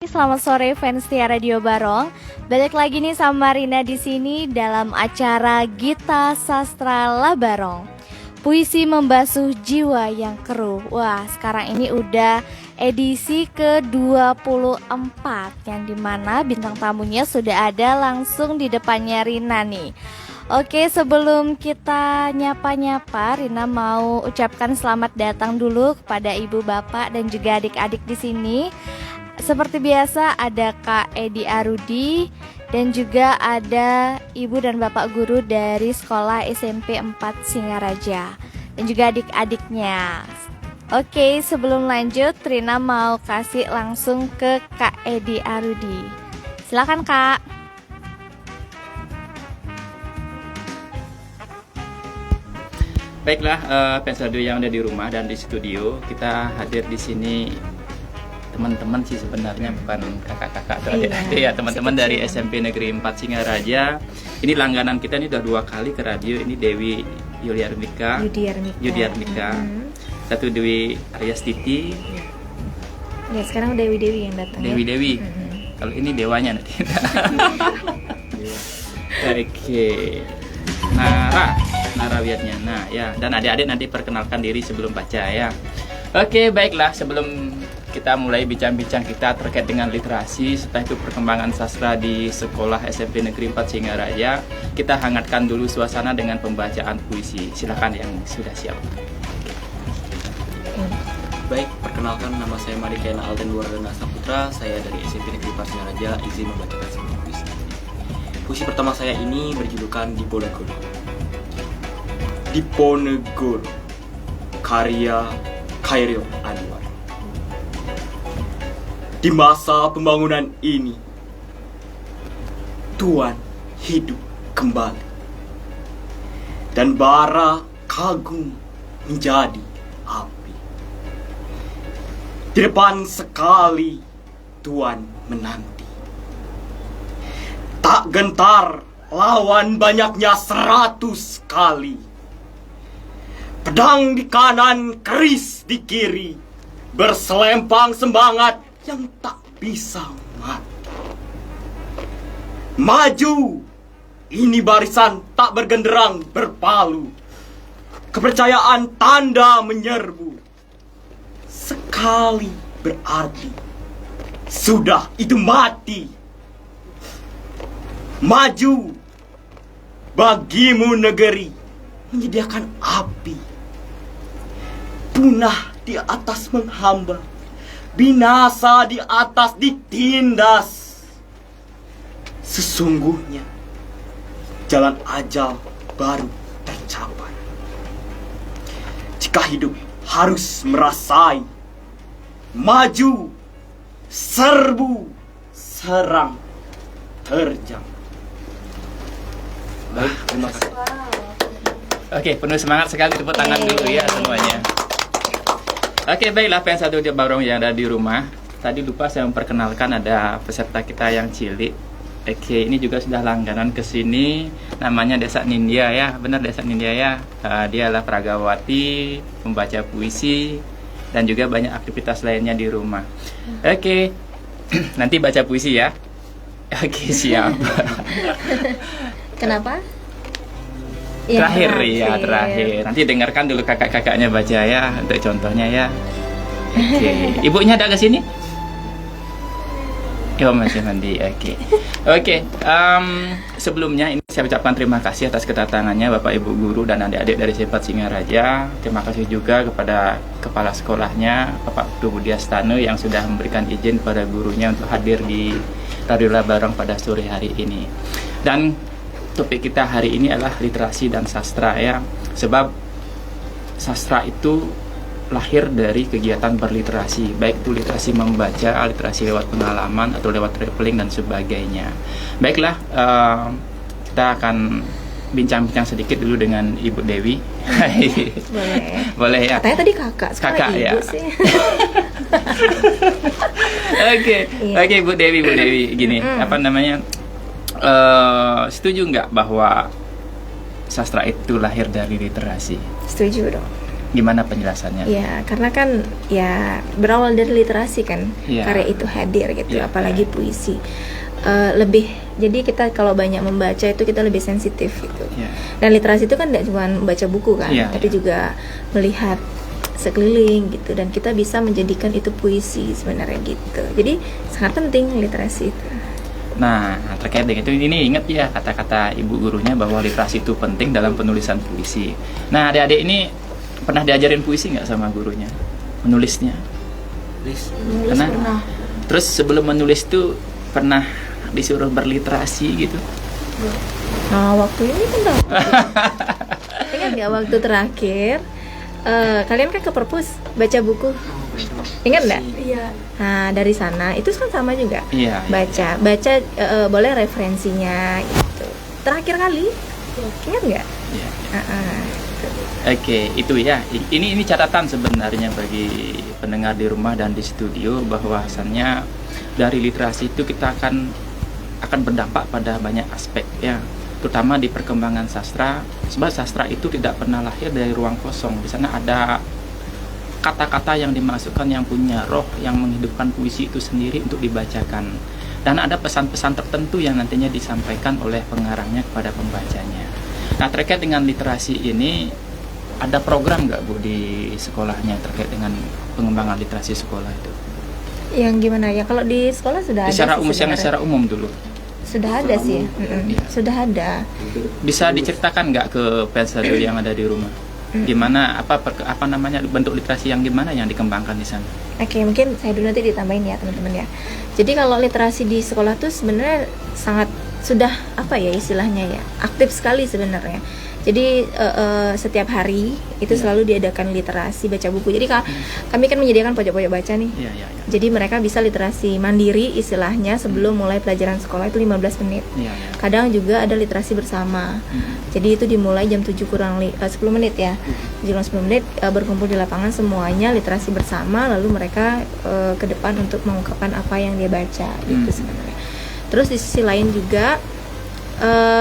Selamat sore fans Tia Radio Barong. Balik lagi nih sama Rina di sini dalam acara Gita Sastra La Barong. Puisi membasuh jiwa yang keruh. Wah, sekarang ini udah edisi ke-24 yang dimana bintang tamunya sudah ada langsung di depannya Rina nih. Oke, sebelum kita nyapa-nyapa, Rina mau ucapkan selamat datang dulu kepada ibu bapak dan juga adik-adik di sini. Seperti biasa ada Kak Edi Arudi dan juga ada ibu dan bapak guru dari sekolah SMP 4 Singaraja dan juga adik-adiknya. Oke, sebelum lanjut Rina mau kasih langsung ke Kak Edi Arudi. Silakan Kak. Baiklah, fans radio yang ada di rumah dan di studio, kita hadir di sini teman-teman sih sebenarnya, bukan kakak-kakak atau adik-adik ya, teman-teman dari SMP Negeri 4 Singaraja. Ini langganan kita ini udah 2 kali ke radio. Ini Dewi Yuliarmika, satu Dewi Aryastiti. Ya, sekarang Dewi yang datang. Dewi. Kalau ini dewanya nanti. Oke. Narawiatnya. Nah, ya, dan adik-adik nanti perkenalkan diri sebelum baca ya. Oke, baiklah, sebelum kita mulai bincang-bincang kita terkait dengan literasi serta itu perkembangan sastra di sekolah SMP Negeri 4 Singaraja, kita hangatkan dulu suasana dengan pembacaan puisi. Silakan yang sudah siap. Baik, perkenalkan, nama saya Madikena Alden Wardana Saputra. Saya dari SMP Negeri 4 Singaraja, izin membacakan sebuah puisi. Puisi pertama saya ini berjudulkan Diponegoro. Diponegoro, karya Khairil Anwar. Di masa pembangunan ini, Tuhan hidup kembali dan bara kagum menjadi api. Di depan sekali Tuhan menanti, tak gentar lawan banyaknya 100 kali. Pedang di kanan, keris di kiri, berselempang semangat yang tak bisa mati. Maju, ini barisan tak bergenderang berpalu. Kepercayaan tanda menyerbu. Sekali berarti sudah itu mati. Maju, bagimu negeri menyediakan api. Punah di atas menghamba, binasa di atas ditindas. Sesungguhnya jalan ajal baru tercapai. Jika hidup harus merasai, maju, serbu, serang, terjang. Baik, terima kasih. Oke, penuh semangat sekali, tepuk tangan dulu ya semuanya. Oke, baiklah fans satu di Barong yang ada di rumah. Tadi lupa saya memperkenalkan ada peserta kita yang cilik. Oke, ini juga sudah langganan ke sini. Namanya Desa Nindya ya, benar Desa Nindya ya. Dia adalah pragawati, membaca puisi, dan juga banyak aktivitas lainnya di rumah. Oke, nanti baca puisi ya. Oke, siap. Kenapa? Terakhir. Nanti dengarkan dulu kakak-kakaknya baca ya, untuk contohnya ya. Oke, ibunya ada ke sini? Oh, masih mandi. Oke. Sebelumnya ini saya ucapkan terima kasih atas kedatangannya Bapak Ibu guru dan adik-adik dari SMP Singaraja. Terima kasih juga kepada kepala sekolahnya Bapak Budi Astano yang sudah memberikan izin pada gurunya untuk hadir di Radio La Barong pada sore hari ini. Dan topik kita hari ini adalah literasi dan sastra ya. Sebab sastra itu lahir dari kegiatan berliterasi, baik itu literasi membaca, literasi lewat pengalaman atau lewat traveling dan sebagainya. Baiklah, kita akan bincang-bincang sedikit dulu dengan Ibu Dewi. Boleh ya. Katanya tadi kakak Ibu ya. sih. Oke, Bu Dewi, gini, apa namanya? Setuju nggak bahwa sastra itu lahir dari literasi? Setuju dong. Gimana penjelasannya? Ya, karena kan ya berawal dari literasi kan, Iya. karya itu hadir gitu, Iya. apalagi puisi. Lebih, jadi kita kalau banyak membaca itu kita lebih sensitif gitu. Iya. Dan literasi itu kan tidak cuma membaca buku kan, Iya, tapi iya. juga melihat sekeliling gitu, dan kita bisa menjadikan itu puisi sebenarnya gitu. Jadi sangat penting literasi itu. Nah, terkait dengan itu, ini ingat ya kata-kata ibu gurunya bahwa literasi itu penting dalam penulisan puisi. Nah, adik-adik ini pernah diajarin puisi nggak sama gurunya? Menulisnya? Please. Pernah? Terus sebelum menulis tuh pernah disuruh berliterasi gitu? Nah, waktu ini kan ingat nggak waktu terakhir kalian kan ke perpus baca buku, ingat nggak? Iya. Nah, dari sana itu kan sama juga. Iya. Baca boleh referensinya gitu. Terakhir kali ingat nggak? Iya. Gitu. Oke, itu ya. Ini catatan sebenarnya bagi pendengar di rumah dan di studio, bahwasannya dari literasi itu kita akan berdampak pada banyak aspek ya, terutama di perkembangan sastra. Sebab sastra itu tidak pernah lahir dari ruang kosong. Di sana ada kata-kata yang dimasukkan yang punya roh, yang menghidupkan puisi itu sendiri untuk dibacakan. Dan ada pesan-pesan tertentu yang nantinya disampaikan oleh pengarangnya kepada pembacanya. Nah, terkait dengan literasi ini, ada program nggak Bu di sekolahnya terkait dengan pengembangan literasi sekolah itu? Yang gimana ya? Kalau di sekolah sudah ada. Secara sih umum, yang sebenarnya. secara umum dulu. Sudah ada sih. Iya. Sudah ada. Bisa diceritakan nggak ke pensadul yang ada di rumah? Gimana apa namanya bentuk literasi yang gimana yang dikembangkan di sana? Oke, mungkin saya dulu nanti ditambahin ya teman-teman ya. Jadi kalau literasi di sekolah tuh sebenarnya sangat sudah apa ya istilahnya ya, aktif sekali sebenarnya. Jadi setiap hari itu selalu diadakan literasi baca buku. Jadi kami kan menyediakan pojok-pojok baca nih. Iya, iya, iya. Jadi mereka bisa literasi mandiri istilahnya sebelum mulai pelajaran sekolah itu 15 menit. Iya, iya. Kadang juga ada literasi bersama. Jadi itu dimulai jam 7 kurang 10 menit ya. 10 menit berkumpul di lapangan semuanya literasi bersama, lalu mereka ke depan untuk mengungkapkan apa yang dia baca gitu sebenarnya. Terus di sisi lain juga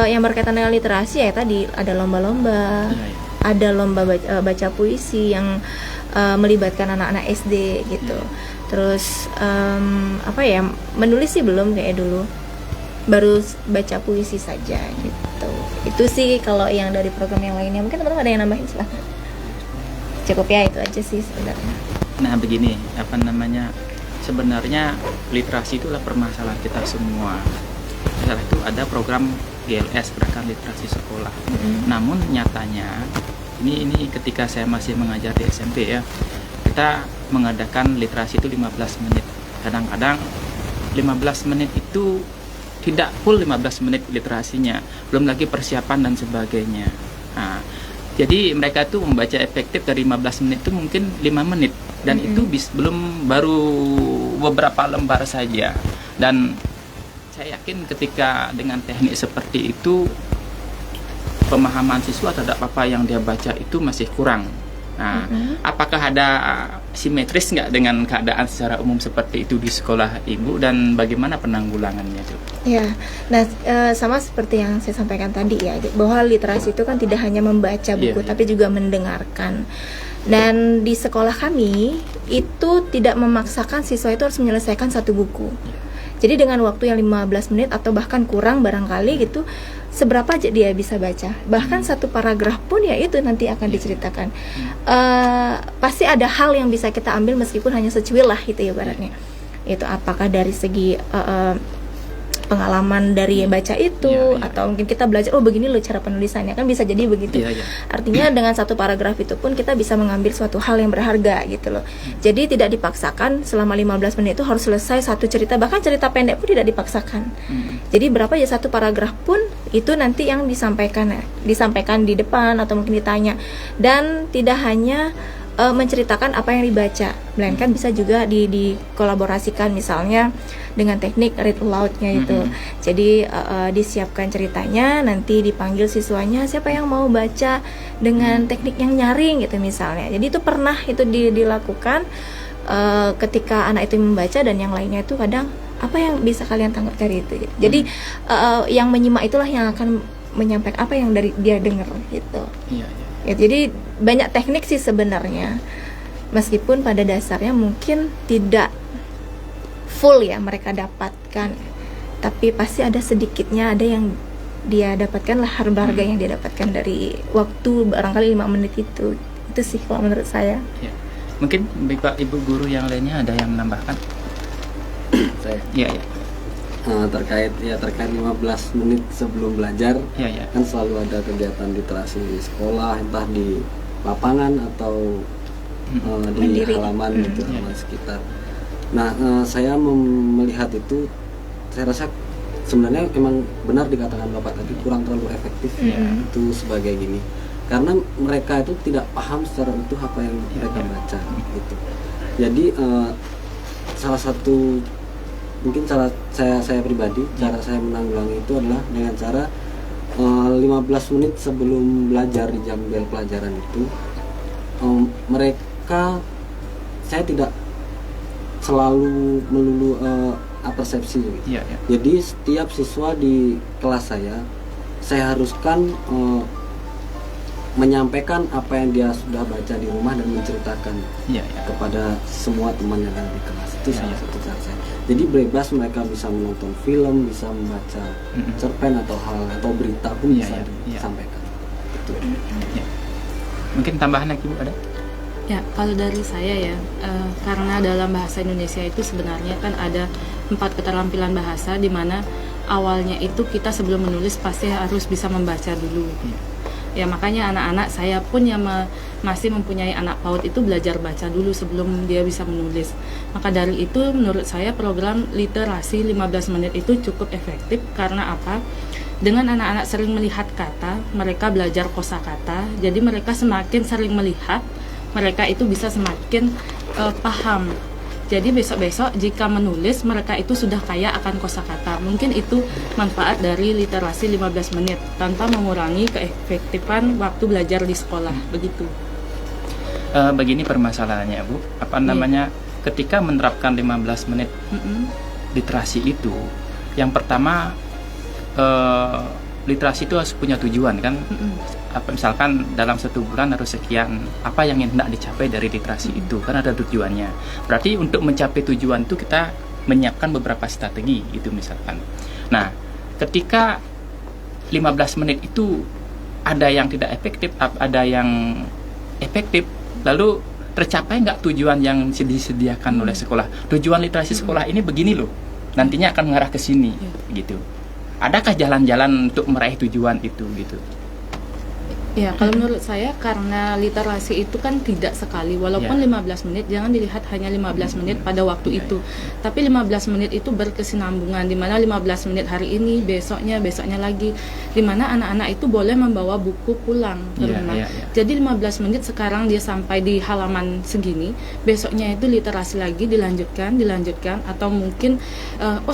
yang berkaitan dengan literasi ya tadi ada lomba-lomba. Iya, iya. Ada lomba baca puisi yang melibatkan anak-anak SD gitu. Terus apa ya, menulis sih belum kayak dulu, baru baca puisi saja gitu. Itu sih kalau yang dari program yang lainnya. Mungkin teman-teman ada yang nambahin, silahkan. Cukup ya, itu aja sih sebenarnya. Nah, begini, apa namanya, sebenarnya literasi itulah permasalahan kita semua. Setelah itu ada program GLS, Gerakan Literasi Sekolah. Namun nyatanya ini ketika saya masih mengajar di SMP ya, kita mengadakan literasi itu 15 menit. Kadang-kadang 15 menit itu tidak full 15 menit literasinya, belum lagi persiapan dan sebagainya. Nah, jadi mereka tuh membaca efektif dari 15 menit itu mungkin 5 menit, dan itu baru beberapa lembar saja. Dan saya yakin ketika dengan teknik seperti itu, pemahaman siswa terhadap apa yang dia baca itu masih kurang. Nah, apakah ada simetris nggak dengan keadaan secara umum seperti itu di sekolah Ibu, dan bagaimana penanggulangannya itu? Ya, nah sama seperti yang saya sampaikan tadi ya, bahwa literasi itu kan tidak hanya membaca buku, Iya. tapi juga mendengarkan. Dan di sekolah kami itu tidak memaksakan siswa itu harus menyelesaikan satu buku. Jadi dengan waktu yang 15 menit atau bahkan kurang barangkali gitu, seberapa aja dia bisa baca. Bahkan satu paragraf pun ya itu nanti akan diceritakan. Pasti ada hal yang bisa kita ambil meskipun hanya secuil lah gitu ya ibaratnya. Itu apakah dari segi pengalaman dari baca itu, atau mungkin kita belajar begini loh cara penulisannya, kan bisa jadi begitu. Artinya dengan satu paragraf itu pun kita bisa mengambil suatu hal yang berharga gitu loh. Jadi tidak dipaksakan selama 15 menit itu harus selesai satu cerita, bahkan cerita pendek pun tidak dipaksakan. Jadi berapa ya satu paragraf pun itu nanti yang disampaikan di depan atau mungkin ditanya, dan tidak hanya menceritakan apa yang dibaca, melainkan bisa juga dikolaborasikan misalnya dengan teknik read aloud-nya itu. Jadi disiapkan ceritanya, nanti dipanggil siswanya siapa yang mau baca dengan teknik yang nyaring gitu misalnya. Jadi itu pernah itu dilakukan ketika anak itu membaca, dan yang lainnya itu kadang apa yang bisa kalian tangkap dari itu. Jadi yang menyimak itulah yang akan menyampaikan apa yang dari dia dengar gitu. Ya, jadi banyak teknik sih sebenarnya, meskipun pada dasarnya mungkin tidak full ya mereka dapatkan, tapi pasti ada sedikitnya ada yang dia dapatkan lah, harga yang dia dapatkan dari waktu barangkali 5 menit itu sih kalau menurut saya. Ya. Mungkin Bapak Ibu guru yang lainnya ada yang menambahkan? Saya Iya, ya. terkait 15 menit sebelum belajar, Iya. kan selalu ada kegiatan literasi di sekolah, entah di lapangan atau di Mandiri. halaman gitu, Iya. halaman sekitar. Nah, saya melihat itu, saya rasa sebenarnya emang benar dikatakan Bapak tadi, kurang terlalu efektif itu sebagai gini, karena mereka itu tidak paham secara utuh apa yang mereka baca gitu. Jadi salah satu mungkin cara saya pribadi, cara saya menanggulangi itu adalah dengan cara 15 menit sebelum belajar di jam bel pelajaran itu, saya tidak selalu melulu persepsi gitu. Iya. Jadi setiap siswa di kelas saya haruskan menyampaikan apa yang dia sudah baca di rumah dan menceritakan Iya. kepada semua teman yang ada di kelas. Itu Iya, salah iya. satu cara saya. Jadi bebas mereka bisa menonton film, bisa membaca cerpen atau berita pun Iya, bisa iya. disampaikan. Itu. Ya. Mungkin tambahan lagi Bu ada? Ya, kalau dari saya ya, karena dalam bahasa Indonesia itu sebenarnya kan ada 4 keterampilan bahasa, di mana awalnya itu kita sebelum menulis pasti harus bisa membaca dulu. Ya, makanya anak-anak saya pun yang masih mempunyai anak PAUD itu belajar baca dulu sebelum dia bisa menulis. Maka dari itu menurut saya program literasi 15 menit itu cukup efektif. Karena apa? Dengan anak-anak sering melihat kata, mereka belajar kosakata. Jadi mereka semakin sering melihat, mereka itu bisa semakin paham. Jadi besok-besok jika menulis, mereka itu sudah kaya akan kosakata. Mungkin itu manfaat dari literasi 15 menit tanpa mengurangi keefektifan waktu belajar di sekolah. Begitu. Begini permasalahannya Bu, apa namanya, ketika menerapkan 15 menit literasi itu, yang pertama literasi itu harus punya tujuan kan. Misalkan dalam 1 bulan harus sekian, apa yang hendak dicapai dari literasi itu kan ada tujuannya. Berarti untuk mencapai tujuan itu kita menyiapkan beberapa strategi itu misalkan. Nah, ketika 15 menit itu ada yang tidak efektif, ada yang efektif, lalu tercapai nggak tujuan yang disediakan oleh sekolah? Tujuan literasi sekolah ini begini loh, nantinya akan mengarah ke sini gitu. Adakah jalan-jalan untuk meraih tujuan itu gitu? Ya, kalau menurut saya karena literasi itu kan tidak sekali, walaupun 15 menit, jangan dilihat hanya 15 menit pada waktu itu. Tapi 15 menit itu berkesinambungan, di mana 15 menit hari ini, besoknya lagi, di mana anak-anak itu boleh membawa buku pulang ke rumah. Jadi 15 menit sekarang dia sampai di halaman segini, besoknya itu literasi lagi dilanjutkan, atau mungkin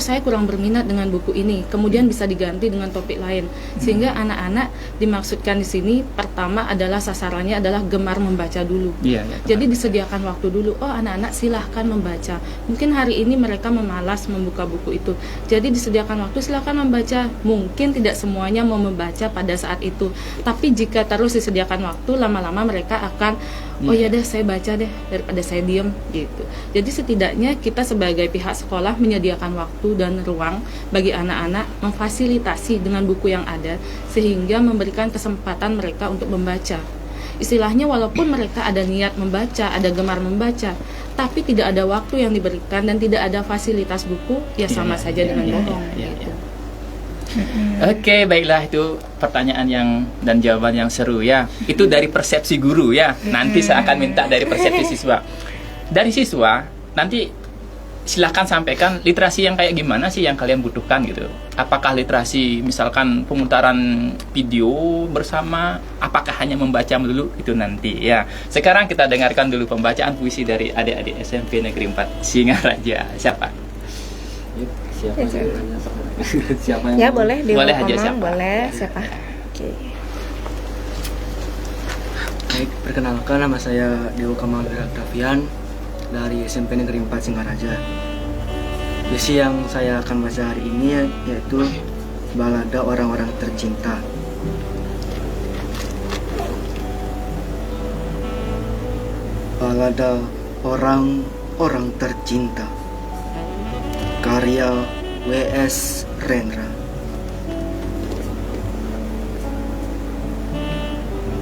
saya kurang berminat dengan buku ini, kemudian bisa diganti dengan topik lain. Sehingga anak-anak dimaksudkan di sini pertama adalah sasarannya adalah gemar membaca dulu. Jadi disediakan waktu dulu. Oh, anak-anak silahkan membaca. Mungkin hari ini mereka memalas membuka buku itu. Jadi disediakan waktu, silahkan membaca. Mungkin tidak semuanya mau membaca pada saat itu. Tapi jika terus disediakan waktu, lama-lama mereka akan ya deh saya baca deh daripada saya diem gitu. Jadi setidaknya kita sebagai pihak sekolah menyediakan waktu dan ruang bagi anak-anak, memfasilitasi dengan buku yang ada sehingga memberikan kesempatan mereka untuk membaca. Istilahnya walaupun mereka ada niat membaca, ada gemar membaca, tapi tidak ada waktu yang diberikan dan tidak ada fasilitas buku, ya sama saja dengan bohong gitu. Oke, baiklah, itu pertanyaan dan jawaban yang seru ya. Itu dari persepsi guru ya. Nanti saya akan minta dari persepsi siswa. Dari siswa, nanti silahkan sampaikan literasi yang kayak gimana sih yang kalian butuhkan gitu. Apakah literasi misalkan pemutaran video bersama, apakah hanya membaca dulu, itu nanti ya. Sekarang kita dengarkan dulu pembacaan puisi dari adik-adik SMP Negeri 4 Singaraja. Siapa? Siapa yang nanya? Siapa yang Ya boleh Boleh aja siapa. Boleh siapa? Oke. Baik, perkenalkan nama saya Dewo Kamal Octavian dari SMP Negeri 4 Singaraja. Puisi yang saya akan baca hari ini yaitu Balada Orang-Orang Tercinta. Balada Orang-Orang Tercinta, karya W.S. Rendra.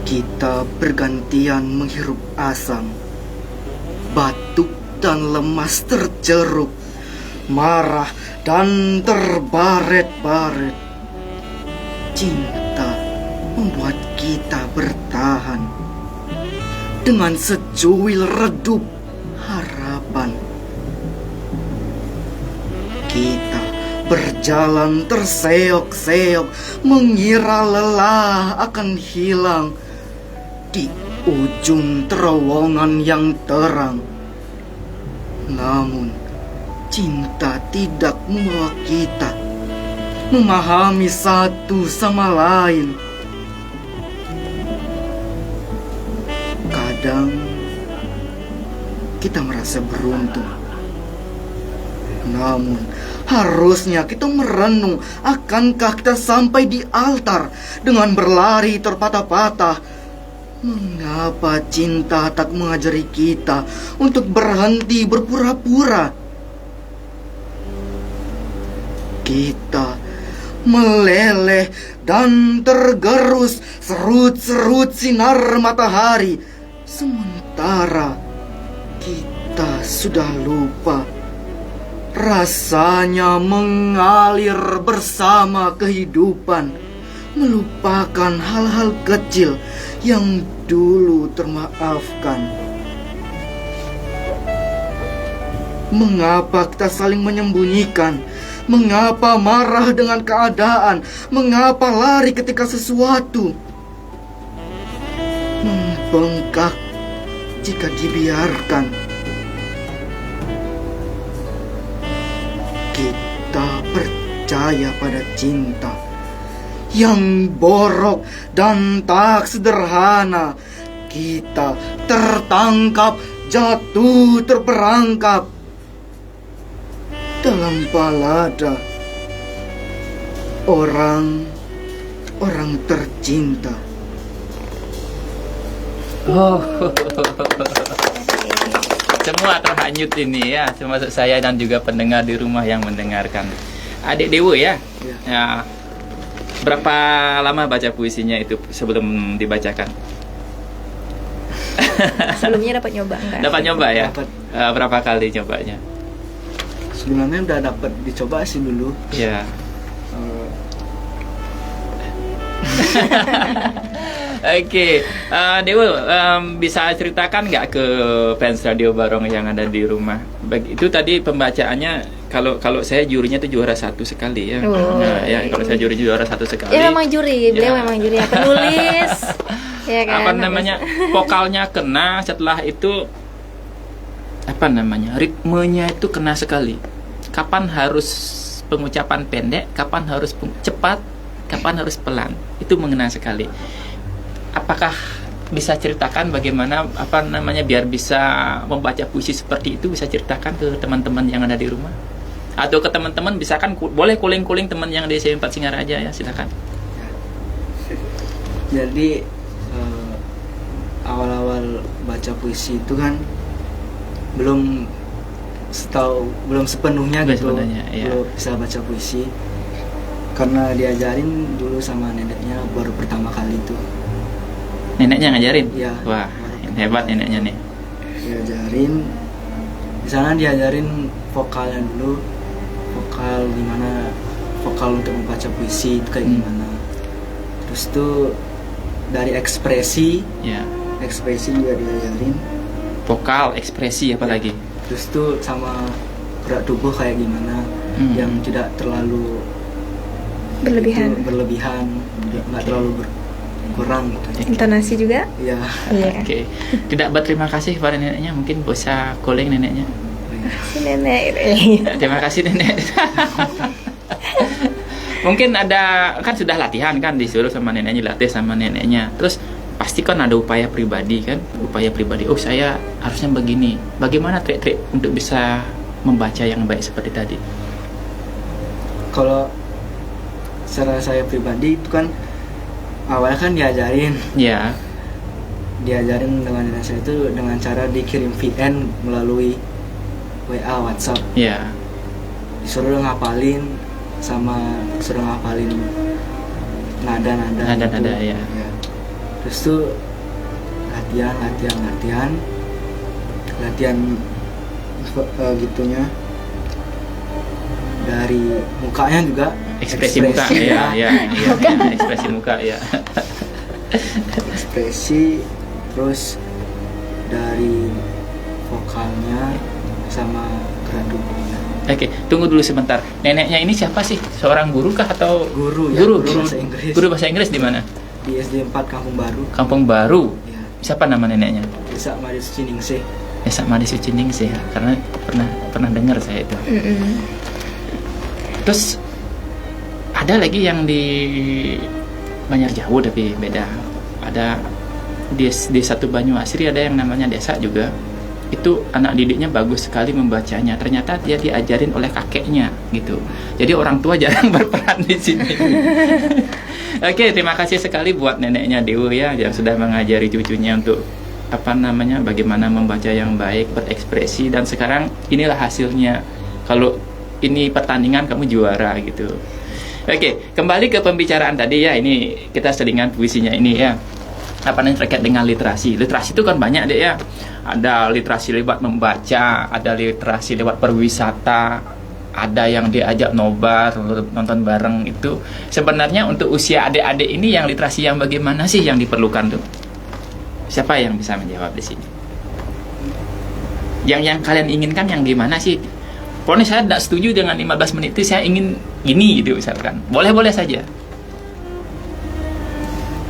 Kita bergantian menghirup asam, batuk dan lemas terjeruk, marah dan terbaret-baret. Cinta membuat kita bertahan dengan secuil redup harapan. Kita berjalan terseok-seok, mengira lelah akan hilang di ujung terowongan yang terang. Namun cinta tidak membawa kita memahami satu sama lain. Kadang kita merasa beruntung, namun harusnya kita merenung, akankah kita sampai di altar dengan berlari terpatah-patah? Mengapa cinta tak mengajari kita untuk berhenti berpura-pura? Kita meleleh dan tergerus serut-serut sinar matahari, sementara kita sudah lupa rasanya mengalir bersama kehidupan, melupakan hal-hal kecil yang dulu termaafkan. Mengapa kita saling menyembunyikan? Mengapa marah dengan keadaan? Mengapa lari ketika sesuatu membengkak jika dibiarkan? Kita percaya pada cinta yang borok dan tak sederhana. Kita tertangkap, jatuh terperangkap dalam balada orang tercinta. Oh, semua terhanyut ini ya, termasuk saya dan juga pendengar di rumah yang mendengarkan. Adik Dewo ya. Ya. Berapa lama baca puisinya itu sebelum dibacakan? Sebelumnya dapat nyoba enggak? Dapat nyoba ya? Dapat. Berapa kali nyobanya? Sebenarnya udah dapat dicoba sih dulu. Ya. Oke, Dewo, bisa ceritakan nggak ke fans Radio Barong yang ada di rumah? Itu tadi pembacaannya, kalau saya jurinya itu juara satu sekali ya. Nah, ya kalau saya juara satu sekali. Ya memang juri, beliau Ya. memang juri, penulis. Ya kan? Apa namanya? Vokalnya kena, setelah itu apa namanya? Ritmenya itu kena sekali. Kapan harus pengucapan pendek, kapan harus cepat, kapan harus pelan. Itu mengena sekali. Apakah bisa ceritakan bagaimana apa namanya biar bisa membaca puisi seperti itu, bisa ceritakan ke teman-teman yang ada di rumah? Atau ke teman-teman bisa kan boleh kuling-kuling teman yang di SMP 4 Singaraja ya, silakan. Jadi awal-awal baca puisi itu kan belum sepenuhnya Belum gitu, sepenuhnya, iya. belum bisa baca puisi karena diajarin dulu sama neneknya baru pertama kali itu. Neneknya ngajarin? Iya. Wah, hebat neneknya nih. Diajarin, di sana diajarin vokalnya dulu, vokal gimana, vokal untuk membaca puisi itu kayak gimana. Terus tuh dari ekspresi, Ya. ekspresi juga diajarin. Vokal, ekspresi apalagi. Terus tuh sama gerak tubuh kayak gimana, yang tidak terlalu Berlebihan. berlebihan, nggak terlalu kurang gitu. Intonasi juga? Ya. Iya. Oke. Tidak berterima kasih kepada neneknya, mungkin bisa calling neneknya. Si nenek. Terima kasih nenek. Mungkin ada, kan sudah latihan kan, disuruh sama neneknya, latih sama neneknya. Terus pasti kan ada upaya pribadi kan, upaya pribadi. Oh saya harusnya begini. Bagaimana trik-trik untuk bisa membaca yang baik seperti tadi? Kalau secara saya pribadi itu kan awalnya kan diajarin Ya. diajarin dengan nenek saya itu dengan cara dikirim VN melalui WA WhatsApp. Iya. Disuruh ngapalin sama suruh ngapalin nada-nada gitu. Ya. Terus tuh latihan gitunya, dari mukanya juga Ekspresi muka, ya, ekspresi muka, ya. Ekspresi, terus dari vokalnya sama gerak tubuhnya. Oke, tunggu dulu sebentar. Neneknya ini siapa sih? Seorang guru kah atau Guru bahasa Inggris. Guru bahasa Inggris di mana? Di SD 4 Kampung Baru. Kampung Baru. Ya. Siapa nama neneknya? Desa Madi Suciningsih. Desa Madi Suciningsih, karena pernah dengar saya itu. Terus ada lagi yang di Banjarjauh tapi beda. Ada di satu Banyuasri ada yang namanya desa juga. Itu anak didiknya bagus sekali membacanya. Ternyata dia diajarin oleh kakeknya gitu. Jadi orang tua jarang berperan di sini. Oke, terima kasih sekali buat neneknya Dewo ya yang sudah mengajari cucunya untuk bagaimana membaca yang baik, berekspresi, dan sekarang inilah hasilnya. Kalau ini pertandingan kamu juara gitu. Oke, kembali ke pembicaraan tadi ya. Ini kita selingan puisinya ini ya. Terkait dengan literasi. Literasi itu kan banyak deh ya. Ada literasi lewat membaca, ada literasi lewat perwisata, ada yang diajak nobar, nonton bareng itu. Sebenarnya untuk usia adik-adik ini yang literasi yang bagaimana sih yang diperlukan tuh? Siapa yang bisa menjawab di sini? Yang kalian inginkan yang gimana sih? Pokoknya saya tidak setuju dengan 15 menit itu, saya ingin gini gitu misalkan. Boleh-boleh saja.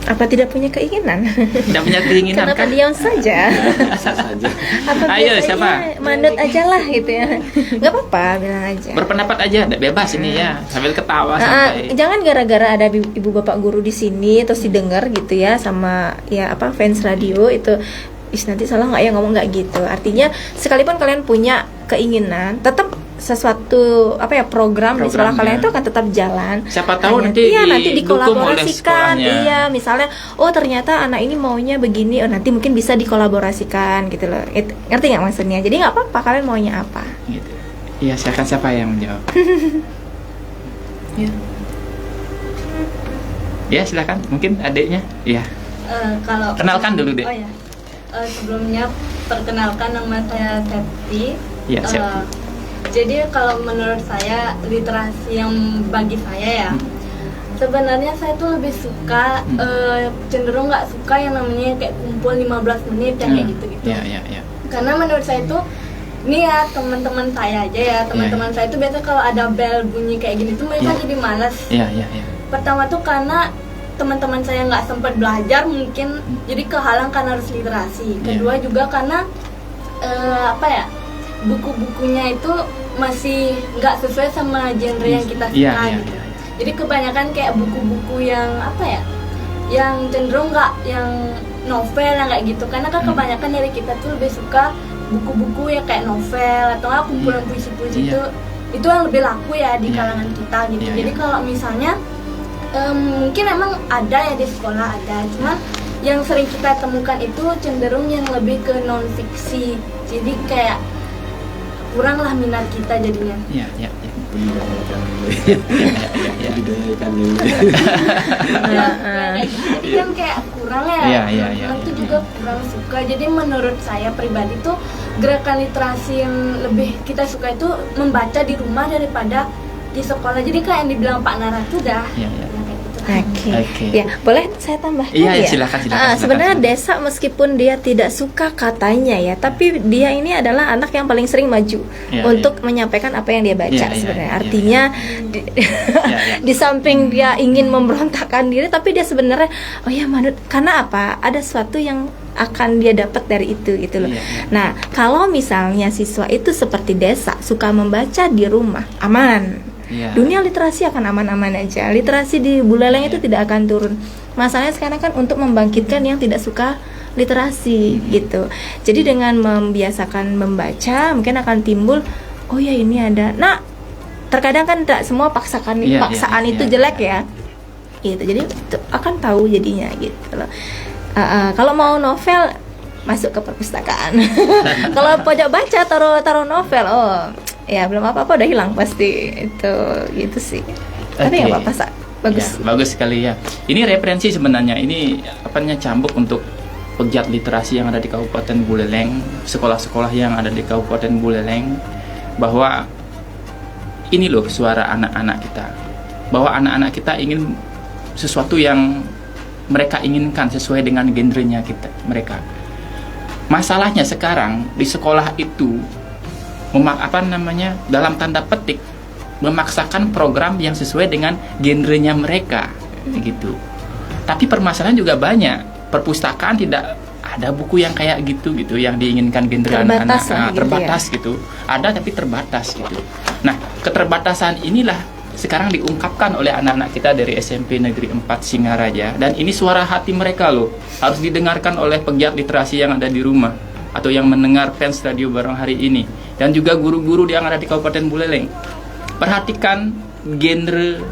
Apa tidak punya keinginan? Tidak punya keinginan. Kenapa kan? diam saja? saja. Apa Ayo, biasanya siapa? manut aja lah gitu ya. Gak apa-apa, bilang aja. Berpendapat aja, bebas ini ya, sambil ketawa sampai. Jangan gara-gara ada ibu bapak guru di sini terus didengar gitu ya sama fans radio itu. Nanti salah nggak ya ngomong nggak gitu. Artinya sekalipun kalian punya keinginan, tetap sesuatu program di sekolah kalian itu akan tetap jalan. Siapa tahu nanti dikolaborasikan. Iya, misalnya ternyata anak ini maunya begini, nanti mungkin bisa dikolaborasikan gitu loh. Ngerti nggak maksudnya? Jadi nggak apa-apa kalian maunya apa. Gitu. Iya, siapa yang menjawab? Ya. Ya, silakan. Mungkin adiknya. Iya. Kalau kenalkan dulu deh. Oh ya. Sebelumnya perkenalkan, nama saya Septi. Iya, Septi. Jadi kalau menurut saya literasi yang bagi saya ya, sebenarnya saya tuh lebih suka cenderung nggak suka yang namanya kayak kumpul 15 menit kayak gitu-gitu. Iya. Karena menurut saya tuh ini ya teman-teman saya aja ya, teman-teman saya tuh biasa kalau ada bel bunyi kayak gini tuh mereka jadi malas. Iya. Pertama tuh karena teman-teman saya nggak sempat belajar mungkin, jadi kehalang karena harus literasi. Kedua juga karena buku-bukunya itu masih nggak sesuai sama genre yang kita suka gitu. Jadi kebanyakan kayak buku-buku yang yang cenderung nggak yang novel yang kayak gitu. Karena kan kebanyakan dari kita tuh lebih suka buku-buku yang kayak novel atau kumpulan puisi-puisi itu yang lebih laku ya di kalangan kita gitu. Jadi kalau misalnya mungkin emang ada ya di sekolah ada, cuman yang sering kita temukan itu cenderung yang lebih ke non fiksi. Jadi kayak kurang lah minat kita jadinya. Iya. Didayakan dulu. Jadi kan kayak kurang ya. Itu juga kurang suka. Jadi menurut saya pribadi tuh gerakan literasi yang lebih kita suka itu membaca di rumah daripada di sekolah. Jadi kayak yang dibilang Pak Nara tuh dah. Oke. Ya, boleh saya tambahkan ya? Silakan. silakan. Sebenarnya Desa meskipun dia tidak suka katanya ya, tapi dia ini adalah anak yang paling sering maju untuk menyampaikan apa yang dia baca sebenarnya. Artinya di samping dia ingin memberontakkan diri, tapi dia sebenarnya manut. Karena apa? Ada sesuatu yang akan dia dapat dari itu gitu loh. Nah, kalau misalnya siswa itu seperti Desa suka membaca di rumah, aman. Dunia literasi akan aman-aman aja. Literasi di Buleleng itu tidak akan turun. Masalahnya sekarang kan untuk membangkitkan yang tidak suka literasi gitu. Jadi dengan membiasakan membaca mungkin akan timbul ini ada. Nah, terkadang kan tidak semua paksaan itu jelek ya. Gitu. Jadi akan tahu jadinya gitu loh. Kalau mau novel masuk ke perpustakaan. Kalau pojok baca taruh novel, oh ya belum apa-apa udah hilang pasti itu gitu sih. Tapi nggak apa-apa Sa. Bagus. Ya, bagus sekali ya. Ini referensi sebenarnya. Ini cambuk untuk pegiat literasi yang ada di Kabupaten Buleleng, sekolah-sekolah yang ada di Kabupaten Buleleng, bahwa ini loh suara anak-anak kita. Bahwa anak-anak kita ingin sesuatu yang mereka inginkan sesuai dengan genrenya mereka. Masalahnya sekarang di sekolah itu dalam tanda petik memaksakan program yang sesuai dengan genrenya mereka gitu. Tapi permasalahan juga banyak. Perpustakaan tidak ada buku yang kayak gitu yang diinginkan genre anak-anak, terbatas gitu. Ada tapi terbatas gitu. Nah, keterbatasan inilah sekarang diungkapkan oleh anak-anak kita dari SMP Negeri 4 Singaraja, dan ini suara hati mereka loh, harus didengarkan oleh pegiat literasi yang ada di rumah atau yang mendengar fans Radio Barong hari ini, dan juga guru-guru yang ada di Kabupaten Buleleng. Perhatikan genre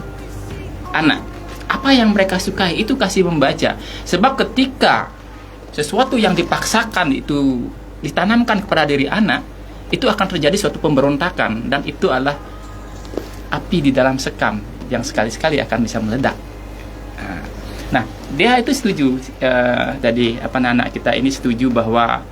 anak, apa yang mereka sukai itu kasih membaca, sebab ketika sesuatu yang dipaksakan itu ditanamkan kepada diri anak, itu akan terjadi suatu pemberontakan, dan itu adalah api di dalam sekam yang sekali-sekali akan bisa meledak. Nah, dia itu setuju tadi anak kita ini setuju bahwa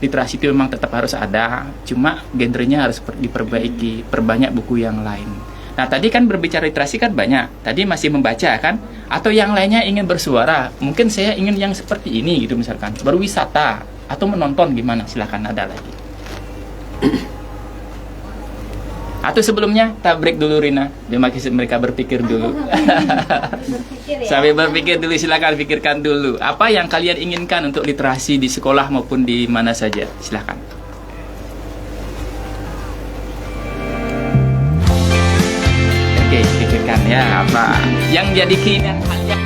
literasi itu memang tetap harus ada, cuma genrenya harus diperbaiki, perbanyak buku yang lain. Nah, tadi kan berbicara literasi kan banyak. Tadi masih membaca kan, atau yang lainnya ingin bersuara. Mungkin saya ingin yang seperti ini gitu misalkan, berwisata atau menonton gimana? Silakan, ada lagi. Atau sebelumnya kita break dulu Rina, biar mereka berpikir dulu. Sambil berpikir dulu, silakan pikirkan dulu apa yang kalian inginkan untuk literasi di sekolah maupun di mana saja. Silakan. Oke, pikirkan ya apa yang jadi keinginan kalian.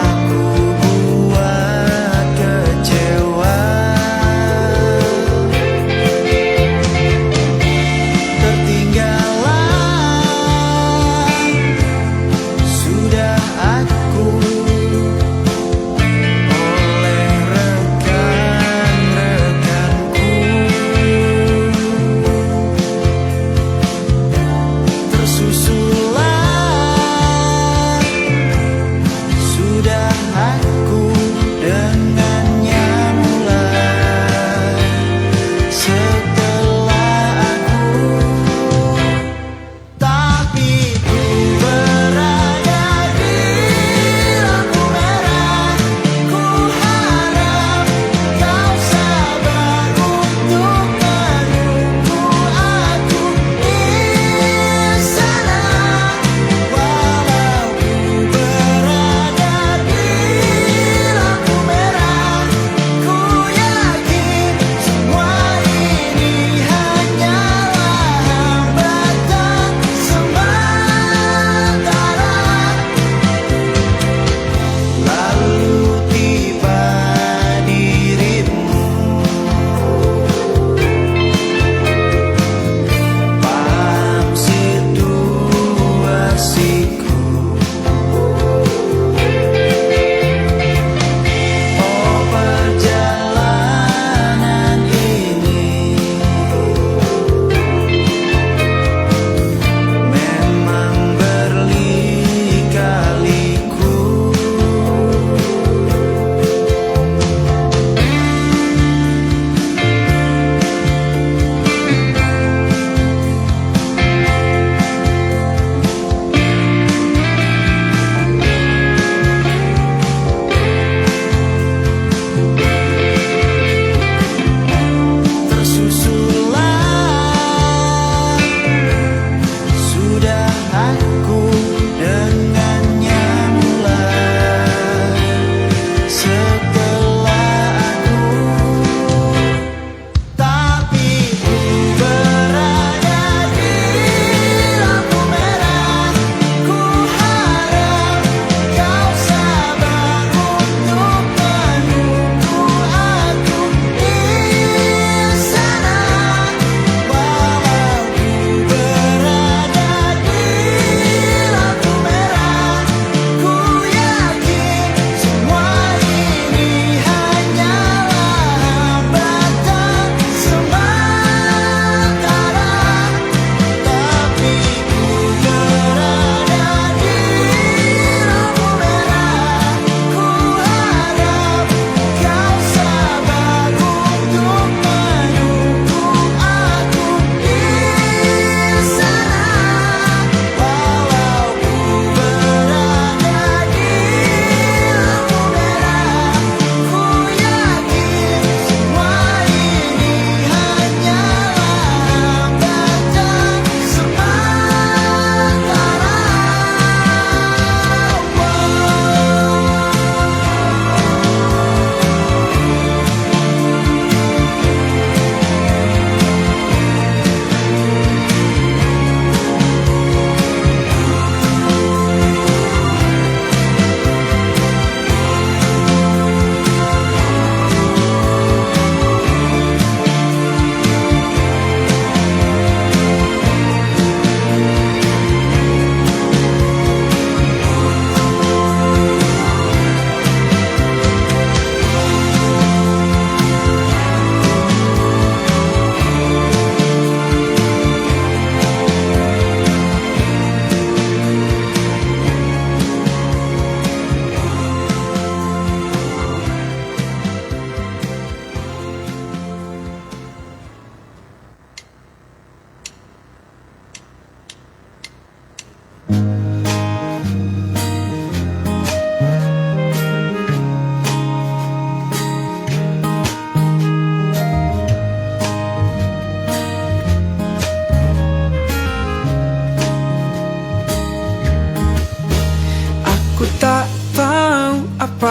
Aku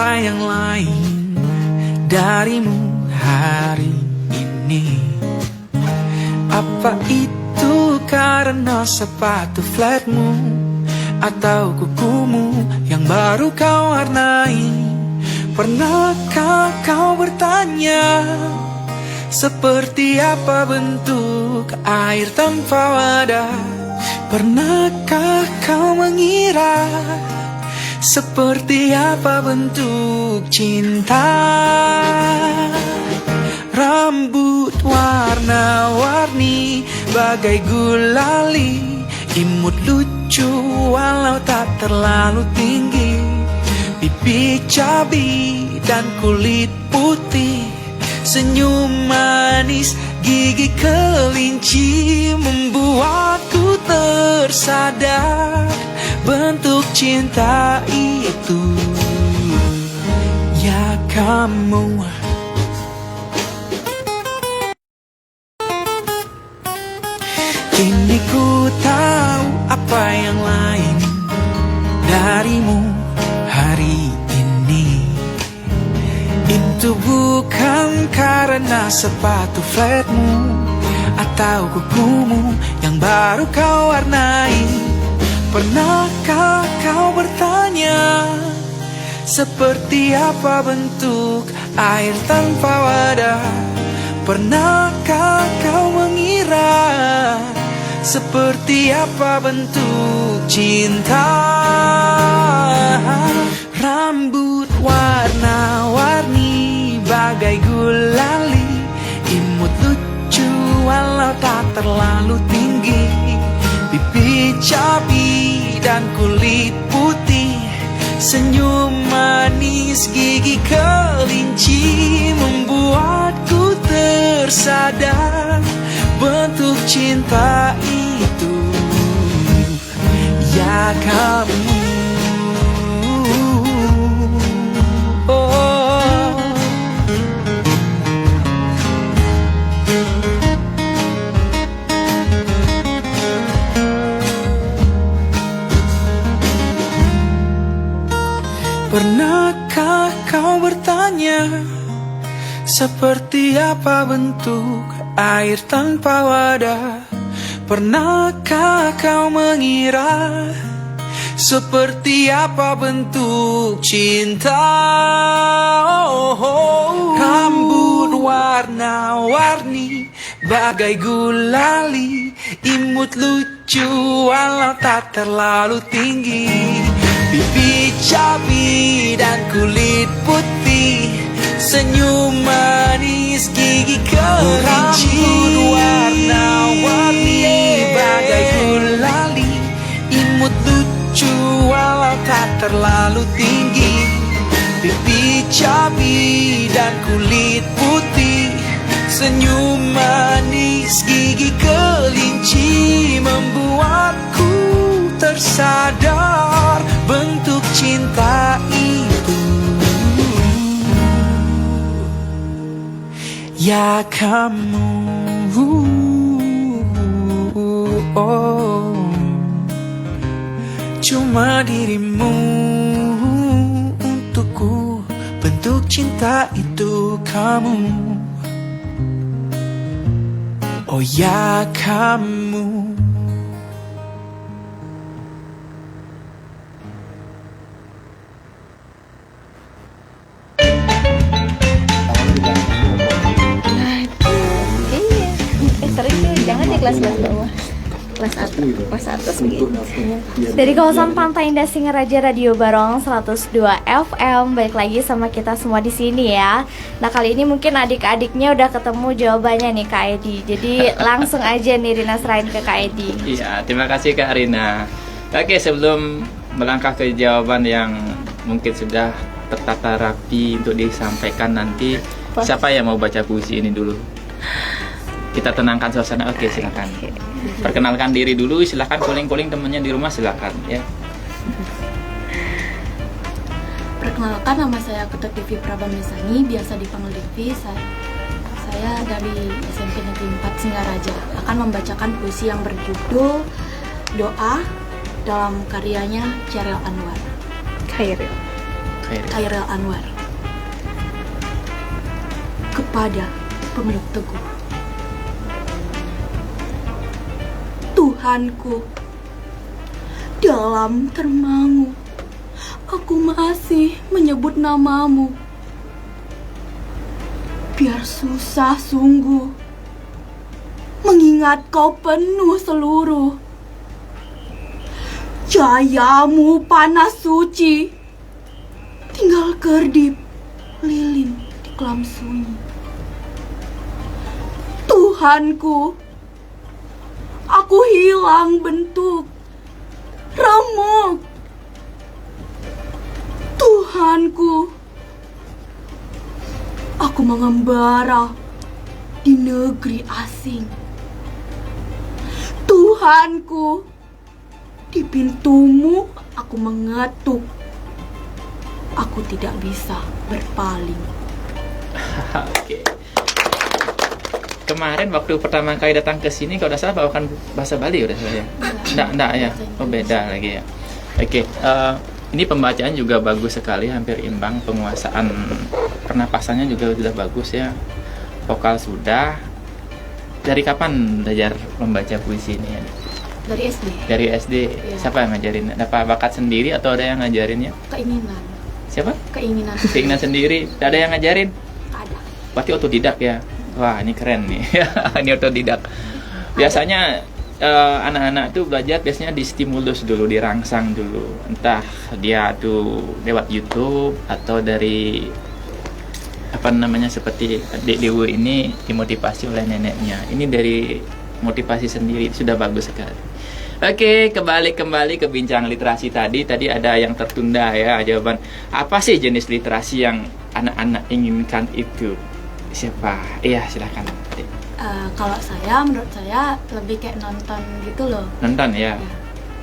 apa yang lain darimu hari ini. Apa itu karena sepatu flatmu atau kukumu yang baru kau warnai? Pernahkah kau bertanya seperti apa bentuk air tanpa wadah? Pernahkah kau mengira seperti apa bentuk cinta? Rambut warna-warni bagai gulali, imut lucu walau tak terlalu tinggi. Pipi cabi dan kulit putih, senyum manis, gigi kelinci membuatku tersadar bentuk cinta itu. Ya kamu, kini ku tahu apa yang lain darimu hari ini. Itu bukan karena sepatu flatmu atau kukumu yang baru kau warnai. Pernahkah kau bertanya seperti apa bentuk air tanpa wadah? Pernahkah kau mengira seperti apa bentuk cinta? Rambut warna-warni bagai gulali, imut lucu walau tak terlalu tinggi. Pipi cabi dan kulit putih, senyum manis, gigi kelinci membuatku tersadar bentuk cinta itu. Ya kamu, pernahkah kau bertanya seperti apa bentuk air tanpa wadah? Pernahkah kau mengira seperti apa bentuk cinta? Rambut warna-warni bagai gulali, imut lucu walau tak terlalu tinggi. Pipi cabi dan kulit putih, senyum manis, gigi kelinci. Rambut warna-warni bagai gulali, imut lucu walau tak terlalu tinggi. Pipi cabi dan kulit putih, senyum manis, gigi kelinci membuatku tersadar bentuk cinta itu. Ya kamu, oh, cuma dirimu untukku bentuk cinta itu kamu. Oh ya kamu. Jangan di kelas bawah, kelas atas begitu. Dari kawasan Pantai Indah Singaraja, Radio Barong 102 FM. Balik lagi sama kita semua di sini ya. Nah, kali ini mungkin adik-adiknya udah ketemu jawabannya nih Kak Edi. Jadi langsung aja nih Rina serahin ke Kak Edi. Iya, terima kasih Kak Rina. Oke, sebelum melangkah ke jawaban yang mungkin sudah tertata rapi untuk disampaikan nanti, siapa yang mau baca puisi ini dulu? Kita tenangkan suasana. Oke, silakan. Perkenalkan diri dulu, silakan calling temannya di rumah, silakan ya. Perkenalkan, nama saya Ketut Prabamesani, biasa dipanggil Devi. Saya dari SMP Negeri 4 Singaraja akan membacakan puisi yang berjudul Doa dalam karyanya Chairil Anwar. Khairil. Khairil Anwar. Kepada pemeluk teguh, Tuhanku, dalam termangu aku masih menyebut namamu. Biar susah sungguh mengingat kau penuh seluruh. Cahayamu panas suci, tinggal kerdip lilin di kelam sunyi. Tuhanku, aku hilang bentuk, remuk. Tuhanku, aku mengembara di negeri asing. Tuhanku, di pintumu aku mengetuk. Aku tidak bisa berpaling. Oke. Kemarin waktu pertama kali datang ke sini, kalau tidak salah bawakan bahasa Bali udah saya. Enggak ya. Oh, beda lagi ya. Oke. Ini pembacaan juga bagus sekali, hampir imbang. Penguasaan pernapasannya juga sudah bagus ya. Vokal sudah. Dari kapan belajar membaca puisi ini ya? Dari SD. Dari SD. Ya. Siapa yang ngajarin? Dapat bakat sendiri atau ada yang ngajarinnya? Keinginan. Siapa? Keinginan. Keinginan sendiri. Ada yang ngajarin? Ada. Berarti otodidak ya. Wah, ini keren nih. Ini otodidak. Biasanya anak-anak tuh belajar biasanya distimulus dulu, dirangsang dulu. Entah dia tuh lewat YouTube atau dari apa namanya, seperti Adik Dewi ini dimotivasi oleh neneknya. Ini dari motivasi sendiri, sudah bagus sekali. Oke, kembali ke bincang literasi tadi. Tadi ada yang tertunda ya jawaban. Apa sih jenis literasi yang anak-anak inginkan itu? Siapa? Iya, silakan. Kalau saya, menurut saya lebih kayak nonton gitu loh. Nonton ya.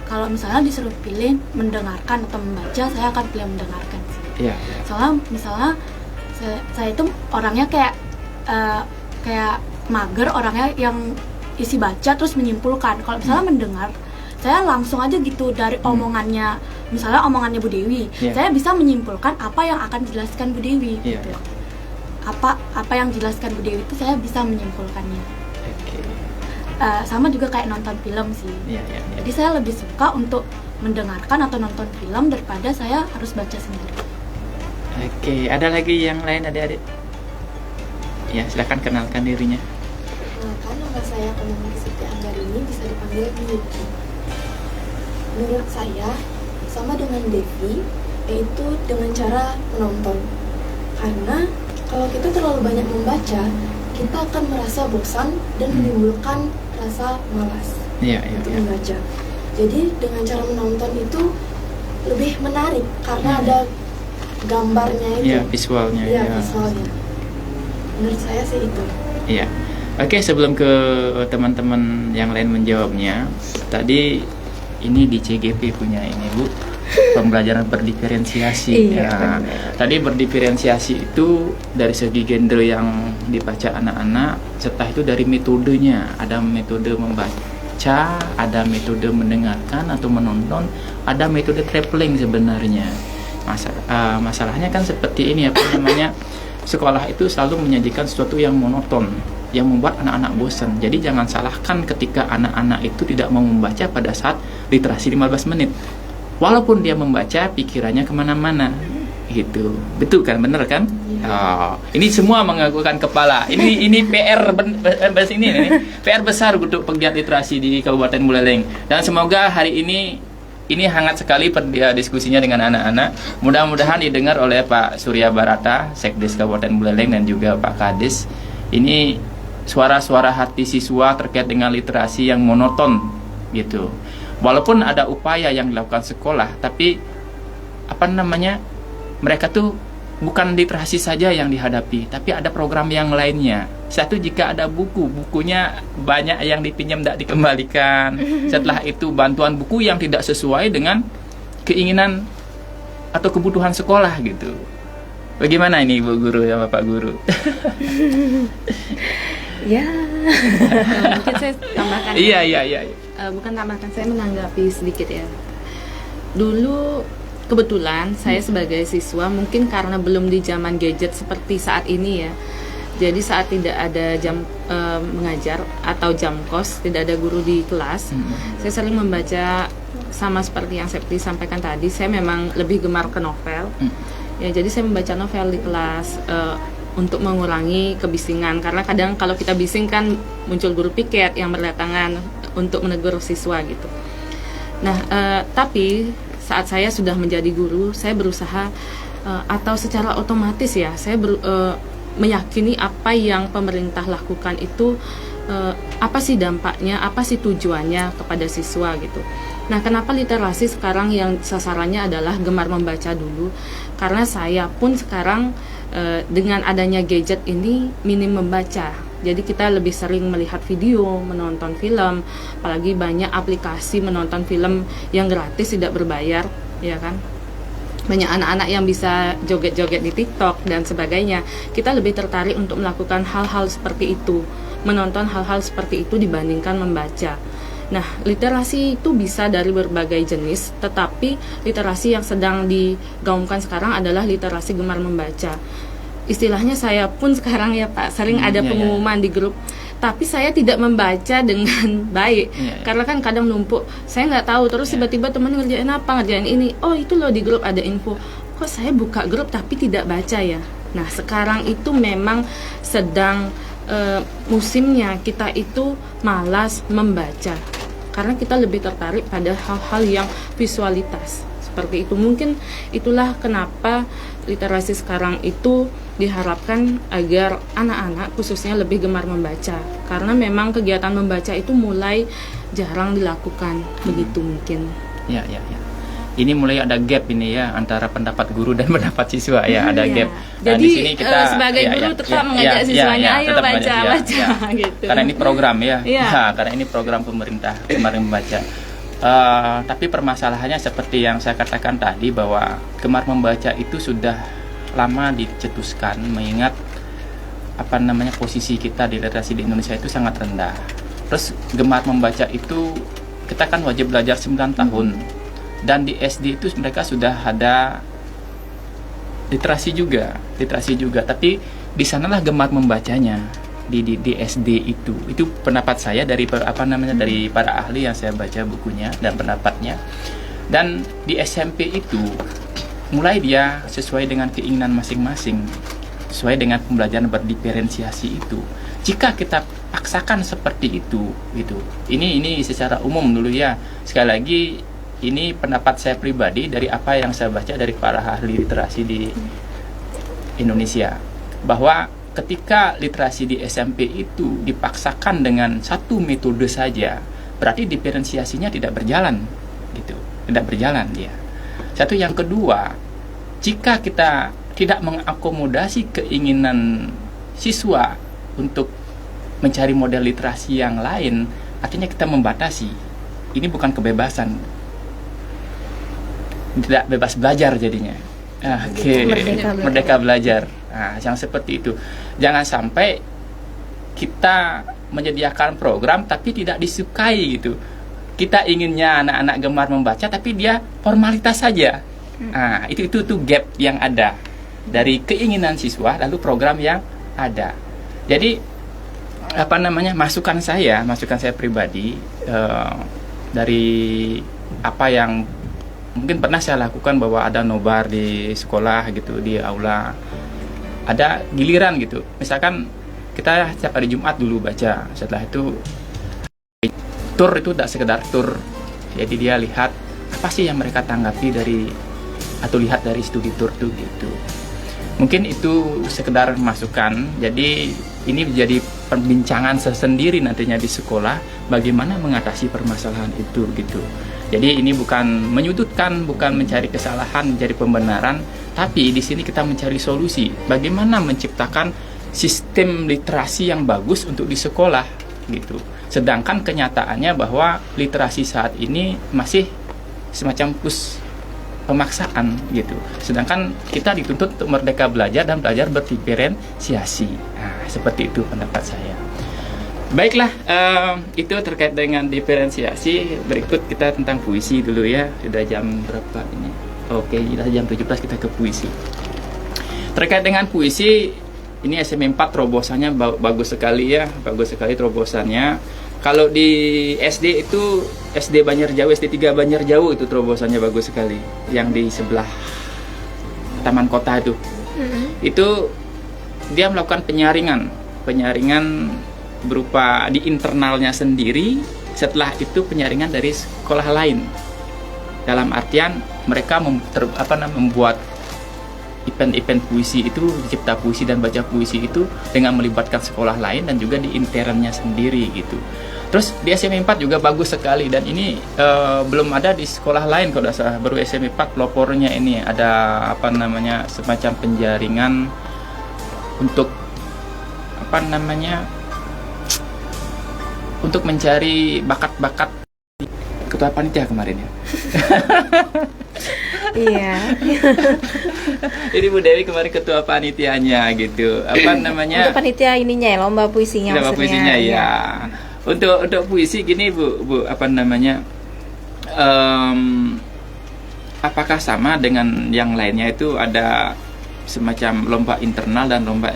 Kalau misalnya disuruh pilih mendengarkan atau membaca, saya akan pilih mendengarkan sih. Iya. Soalnya misalnya saya itu orangnya kayak mager, orangnya yang isi baca terus menyimpulkan. Kalau misalnya mendengar, saya langsung aja gitu dari omongannya, misalnya omongannya Bu Dewi, saya bisa menyimpulkan apa yang akan dijelaskan Bu Dewi gitu. Apa yang dijelaskan Bu Dewi itu saya bisa menyimpulkannya. Sama juga kayak nonton film sih. Jadi saya lebih suka untuk mendengarkan atau nonton film daripada saya harus baca sendiri. Oke, ada lagi yang lain adik-adik? Ya, silakan kenalkan dirinya. Kan nama saya Kamanggi Siti Anggarini, bisa dipanggil Miki. Menurut saya sama dengan Devi, yaitu dengan cara menonton. Karena kalau kita terlalu banyak membaca, kita akan merasa bosan dan menimbulkan rasa malas untuk membaca. Jadi dengan cara menonton itu lebih menarik karena ada gambarnya itu. Visualnya. Visualnya. Menurut saya sih itu. Iya. Oke, sebelum ke teman-teman yang lain menjawabnya, tadi ini di CGP punya ini Bu, pembelajaran berdiferensiasi. Tadi berdiferensiasi itu dari segi genre yang dibaca anak-anak, serta itu dari metodenya. Ada metode membaca, ada metode mendengarkan atau menonton, ada metode traveling sebenarnya. Masalahnya kan seperti ini, apa namanya, sekolah itu selalu menyajikan sesuatu yang monoton, yang membuat anak-anak bosan. Jadi jangan salahkan ketika anak-anak itu tidak mau membaca pada saat literasi 15 menit. Walaupun dia membaca, pikirannya kemana-mana gitu. Betul kan? Bener kan? Ini semua mengagukan kepala. Ini PR PR besar untuk pegiat literasi di Kabupaten Buleleng. Dan semoga hari ini hangat sekali diskusinya dengan anak-anak. Mudah-mudahan didengar oleh Pak Surya Barata, Sekdes Kabupaten Buleleng, dan juga Pak Kadis. Ini suara-suara hati siswa terkait dengan literasi yang monoton gitu. Walaupun ada upaya yang dilakukan sekolah, tapi apa namanya, mereka tuh bukan literasi saja yang dihadapi, tapi ada program yang lainnya. Satu, jika ada bukunya banyak yang dipinjam tidak dikembalikan. Setelah itu bantuan buku yang tidak sesuai dengan keinginan atau kebutuhan sekolah gitu. Bagaimana ini Bu Guru ya Bapak Guru? Mungkin saya tambahkan. Iya. Bukan tambahkan, saya menanggapi sedikit ya. Dulu kebetulan saya sebagai siswa mungkin karena belum di zaman gadget seperti saat ini ya. Jadi saat tidak ada jam mengajar atau jam kos, tidak ada guru di kelas, saya sering membaca, sama seperti yang Septi sampaikan tadi. Saya memang lebih gemar ke novel. Ya, jadi saya membaca novel di kelas untuk mengurangi kebisingan, karena kadang kalau kita bising kan muncul guru piket yang berdatangan untuk menegur siswa gitu. Nah, tapi saat saya sudah menjadi guru, saya berusaha atau secara otomatis ya, saya meyakini apa yang pemerintah lakukan itu apa sih dampaknya, apa sih tujuannya kepada siswa gitu. Nah, kenapa literasi sekarang yang sasarannya adalah gemar membaca dulu? Karena saya pun sekarang dengan adanya gadget ini minim membaca. Jadi kita lebih sering melihat video, menonton film, apalagi banyak aplikasi menonton film yang gratis tidak berbayar, ya kan? Banyak anak-anak yang bisa joget-joget di TikTok dan sebagainya. Kita lebih tertarik untuk melakukan hal-hal seperti itu, menonton hal-hal seperti itu dibandingkan membaca. Nah, literasi itu bisa dari berbagai jenis, tetapi literasi yang sedang digaungkan sekarang adalah literasi gemar membaca. Istilahnya saya pun sekarang ya Pak, sering ada pengumuman di grup, tapi saya tidak membaca dengan baik, karena kan kadang numpuk, saya nggak tahu, terus tiba-tiba teman ngerjain apa, ngerjain ini, oh itu loh di grup ada info, kok saya buka grup tapi tidak baca ya. Nah, sekarang itu memang sedang musimnya kita itu malas membaca, karena kita lebih tertarik pada hal-hal yang visualitas seperti itu. Mungkin itulah kenapa literasi sekarang itu diharapkan agar anak-anak khususnya lebih gemar membaca, karena memang kegiatan membaca itu mulai jarang dilakukan, begitu mungkin. Ya. Ini mulai ada gap ini ya antara pendapat guru dan pendapat siswa ya, ada gap. Nah, jadi di sini kita sebagai guru tetap mengajak siswanya ayo baca. Gitu. Karena ini program ya. Karena ini program pemerintah kemarin membaca. Tapi permasalahannya seperti yang saya katakan tadi, bahwa gemar membaca itu sudah lama dicetuskan, mengingat posisi kita di literasi di Indonesia itu sangat rendah. Terus gemar membaca itu kita kan wajib belajar 9 tahun, dan di SD itu mereka sudah ada literasi juga, tapi di sanalah gemar membacanya di SD itu pendapat saya dari dari para ahli yang saya baca bukunya dan pendapatnya. Dan di SMP itu mulai dia sesuai dengan keinginan masing-masing, sesuai dengan pembelajaran berdiferensiasi itu. Jika kita paksakan seperti itu gitu, ini secara umum dulu ya, sekali lagi ini pendapat saya pribadi dari apa yang saya baca dari para ahli literasi di Indonesia, bahwa ketika literasi di SMP itu dipaksakan dengan satu metode saja, berarti diferensiasinya tidak berjalan gitu, tidak berjalan dia. Satu, yang kedua, jika kita tidak mengakomodasi keinginan siswa untuk mencari model literasi yang lain, artinya kita membatasi. Ini bukan kebebasan, tidak bebas belajar jadinya. Merdeka belajar. Nah, yang seperti itu. Jangan sampai kita menyediakan program tapi tidak disukai gitu. Kita inginnya anak-anak gemar membaca tapi dia formalitas saja. Nah, itu gap yang ada dari keinginan siswa lalu program yang ada. Jadi masukan saya pribadi dari apa yang mungkin pernah saya lakukan, bahwa ada nobar di sekolah gitu, di aula ada giliran gitu, misalkan kita setiap hari Jumat dulu baca, setelah itu tur itu tidak sekedar tur, jadi dia lihat apa sih yang mereka tanggapi dari atau lihat dari studi tur itu gitu. Mungkin itu sekedar masukan. Jadi ini menjadi perbincangan tersendiri nantinya di sekolah, bagaimana mengatasi permasalahan itu gitu. Jadi ini bukan menyudutkan, bukan mencari kesalahan, mencari pembenaran, tapi di sini kita mencari solusi. Bagaimana menciptakan sistem literasi yang bagus untuk di sekolah gitu. Sedangkan kenyataannya bahwa literasi saat ini masih semacam pemaksaan gitu. Sedangkan kita dituntut untuk merdeka belajar dan belajar berdiferensiasi. Nah, seperti itu pendapat saya. Baiklah, itu terkait dengan diferensiasi. Berikut kita tentang puisi dulu ya. Sudah jam berapa ini? Oke, sudah jam 17 kita ke puisi. Terkait dengan puisi, ini SMA 4 terobosannya bagus sekali ya. Bagus sekali terobosannya. Kalau di SD itu, SD Banjarjauh, SD 3 Banjarjauh itu terobosannya bagus sekali. Yang di sebelah Taman Kota itu. Itu dia melakukan penyaringan berupa di internalnya sendiri, setelah itu penyaringan dari sekolah lain. Dalam artian mereka membuat event-event puisi itu, cipta puisi dan baca puisi itu dengan melibatkan sekolah lain dan juga di internnya sendiri gitu. Terus di SMA 4 juga bagus sekali, dan ini belum ada di sekolah lain kalau tidak salah, baru SMA 4 pelopornya ini ada semacam penjaringan untuk untuk mencari bakat-bakat ketua panitia kemarin ya. Iya. Jadi Bu Dewi kemarin ketua panitianya gitu. Untuk panitia ininya ya, lomba puisinya. Lomba puisinya ya. Untuk puisi gini Bu apakah sama dengan yang lainnya, itu ada semacam lomba internal dan lomba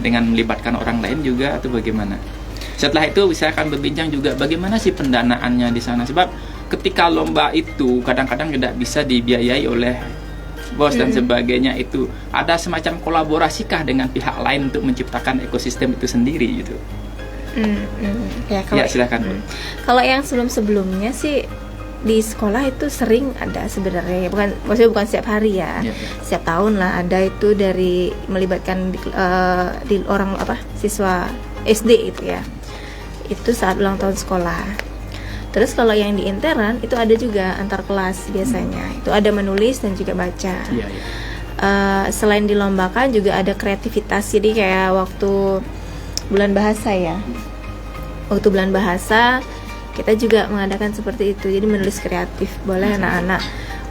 dengan melibatkan orang lain juga, atau bagaimana? Setelah itu bisa akan berbincang juga bagaimana sih pendanaannya di sana, sebab ketika lomba itu kadang-kadang tidak bisa dibiayai oleh bos dan sebagainya, itu ada semacam kolaborasikah dengan pihak lain untuk menciptakan ekosistem itu sendiri gitu. Ya, silakan. Kalau yang sebelum-sebelumnya sih di sekolah itu sering ada sebenarnya, maksudnya bukan setiap hari ya, setiap tahun lah ada itu, dari melibatkan di orang siswa SD itu ya, itu saat ulang tahun sekolah. Terus kalau yang di intern itu ada juga antar kelas biasanya, itu ada menulis dan juga baca. Selain dilombakan juga ada kreativitas, jadi kayak waktu bulan bahasa ya, waktu bulan bahasa kita juga mengadakan seperti itu, jadi menulis kreatif, boleh anak-anak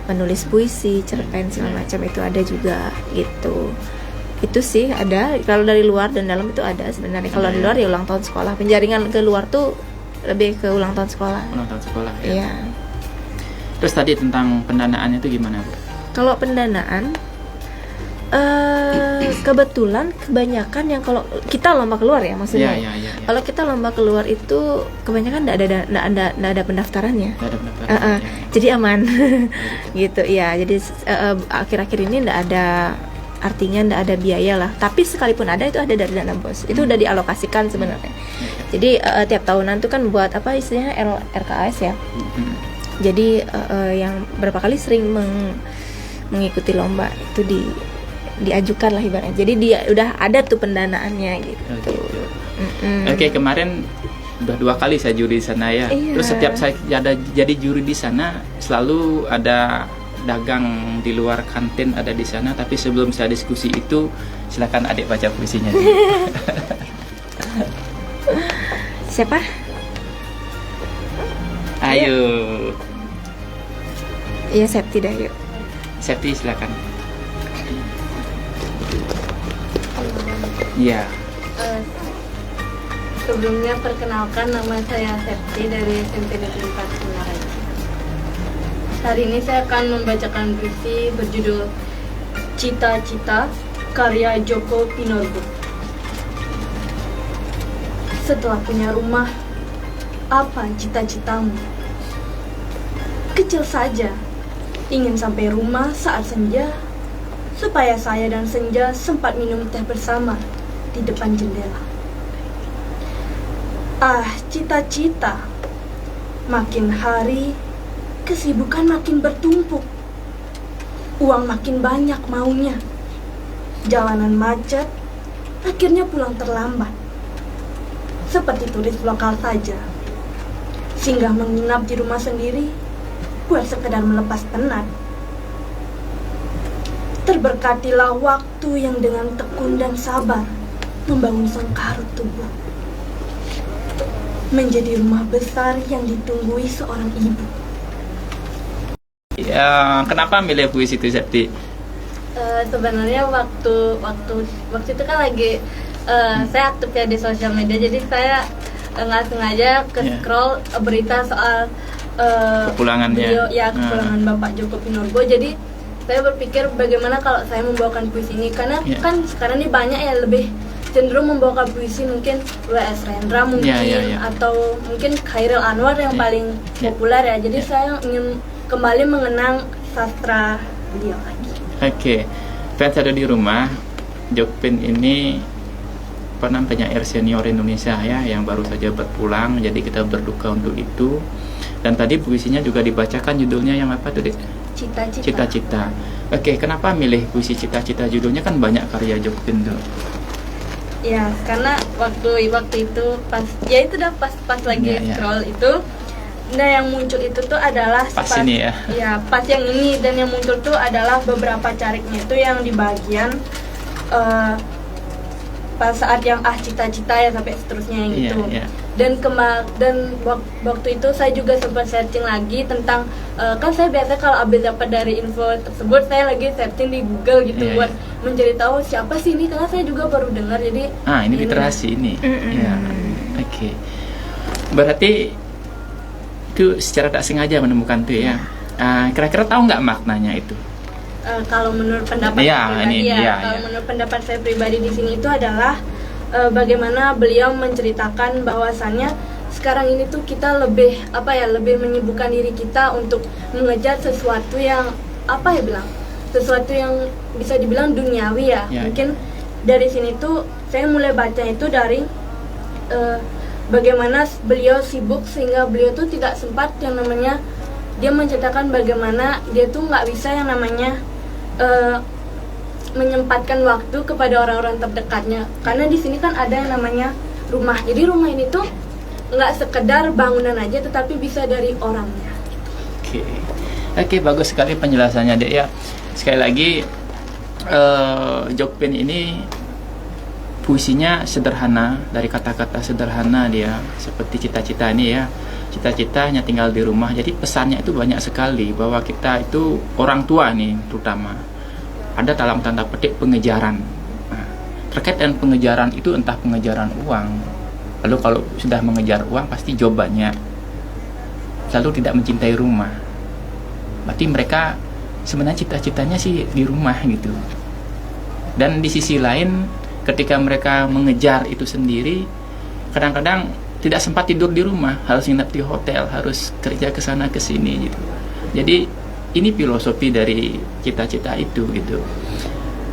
menulis puisi, cerpen segala macam, itu ada juga gitu. Itu sih ada, kalau dari luar dan dalam itu ada sebenarnya. Kalau di luar ya ulang tahun sekolah, penjaringan ke luar tuh lebih ke ulang tahun sekolah. Ulang tahun sekolah ya. Iya. Terus tadi tentang pendanaannya itu gimana Bu? Kalau pendanaan kebetulan kebanyakan yang kalau kita lomba keluar ya maksudnya. Kalau kita lomba keluar itu kebanyakan nggak ada pendaftarannya. Jadi aman gitu ya. Jadi akhir-akhir ini nggak ada, artinya nggak ada biaya lah. Tapi sekalipun ada, itu ada dari dana bos. Itu udah dialokasikan sebenarnya. Jadi tiap tahunan tuh kan buat apa istilahnya RKS ya. Jadi yang berapa kali sering mengikuti lomba itu diajukan lah ibaratnya. Jadi dia udah ada tuh pendanaannya gitu. Oke, kemarin udah 2 kali saya juri di sana ya. Terus setiap saya jadi juri di sana selalu ada dagang di luar kantin ada di sana. Tapi sebelum saya diskusi itu, silakan adik baca puisinya. Siapa? Ayo. Iya, Septi dah yuk. Septi silakan. Iya. Sebelumnya perkenalkan, nama saya Septi dari SMP Negeri 4 Singaraja. Hari ini saya akan membacakan puisi berjudul Cita-Cita karya Djoko Pinurbo. Setelah punya rumah, apa cita-citamu? Kecil saja, ingin sampai rumah saat senja, supaya saya dan Senja sempat minum teh bersama di depan jendela. Ah, cita-cita. Makin hari, kesibukan makin bertumpuk. Uang makin banyak maunya. Jalanan macet, akhirnya pulang terlambat. Seperti turis lokal saja. Singgah menginap di rumah sendiri, buat sekedar melepas penat. Terberkatilah waktu yang dengan tekun dan sabar membangun sengkarut tubuh, menjadi rumah besar yang ditunggui seorang ibu. Kenapa milih puisi itu, Septi? Sebenarnya waktu itu kan lagi saya aktif ya di sosial media, jadi saya nggak sengaja ke scroll berita soal kepulangannya, kepulangan Bapak Joko Pinurbo. Jadi saya berpikir bagaimana kalau saya membawakan puisi ini, karena kan sekarang ini banyak ya lebih cenderung membawakan puisi, mungkin W.S. Rendra mungkin atau mungkin Khairil Anwar yang paling populer ya. Jadi saya ingin kembali mengenang sastra beliau lagi. Oke, fans ada di rumah, Jokpin ini pernah penyair senior Indonesia ya, yang baru saja berpulang, jadi kita berduka untuk itu. Dan tadi puisinya juga dibacakan, judulnya yang apa tuh, Dek? Cita-cita. Oke, kenapa milih puisi Cita-cita? Judulnya kan banyak karya Jokpin tuh. Ya, karena waktu itu pas lagi scroll itu, nah yang muncul itu tuh adalah pas ini ya. Ya, pas yang ini, dan yang muncul tuh adalah beberapa cariknya itu yang di bagian pas saat yang cita-cita ya sampai seterusnya yang gitu. Dan waktu itu saya juga sempat searching lagi tentang kan saya biasa kalau habis dapat dari info tersebut saya lagi searching di Google gitu buat mencari tahu siapa sih ini, karena saya juga baru dengar, jadi ini literasi ini. Oke. Berarti itu secara tak sengaja menemukan tuh ya. Kira-kira tahu nggak maknanya itu? Kalau menurut pendapat menurut pendapat saya pribadi di sini itu adalah bagaimana beliau menceritakan bahwasannya sekarang ini tuh kita lebih menyibukkan diri kita untuk mengejar sesuatu yang sesuatu yang bisa dibilang duniawi ya. Mungkin dari sini tuh saya mulai baca itu dari bagaimana beliau sibuk sehingga beliau tuh tidak sempat yang namanya, dia menceritakan bagaimana dia tuh nggak bisa yang namanya menyempatkan waktu kepada orang-orang terdekatnya, karena di sini kan ada yang namanya rumah. Jadi rumah ini tuh nggak sekedar bangunan aja, tetapi bisa dari orangnya. Oke, bagus sekali penjelasannya, Dek ya. Sekali lagi Jokpin ini puisinya sederhana, dari kata-kata sederhana dia, seperti cita-cita ini ya. Cita-cita hanya tinggal di rumah. Jadi pesannya itu banyak sekali, bahwa kita itu orang tua nih terutama ada dalam tanda petik pengejaran. Terkait dengan pengejaran itu entah pengejaran uang. Lalu kalau sudah mengejar uang pasti jawabannya selalu tidak mencintai rumah. Berarti mereka sebenarnya cita-citanya sih di rumah gitu. Dan di sisi lain ketika mereka mengejar itu sendiri, kadang-kadang tidak sempat tidur di rumah, harus nginep di hotel, harus kerja ke sana ke sini gitu. Jadi ini filosofi dari cita-cita itu gitu.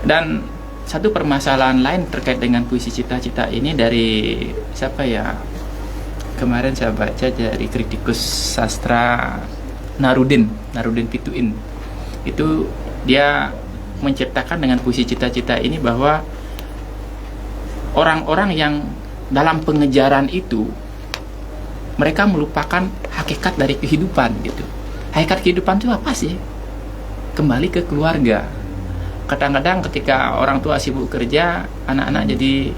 Dan satu permasalahan lain terkait dengan puisi cita-cita ini dari siapa ya? Kemarin saya baca dari kritikus sastra Narudin Pituin. Itu dia menceritakan dengan puisi cita-cita ini bahwa orang-orang yang dalam pengejaran itu mereka melupakan hakikat dari kehidupan gitu. Hakikat kehidupan itu apa sih? Kembali ke keluarga. Kadang-kadang ketika orang tua sibuk kerja, anak-anak jadi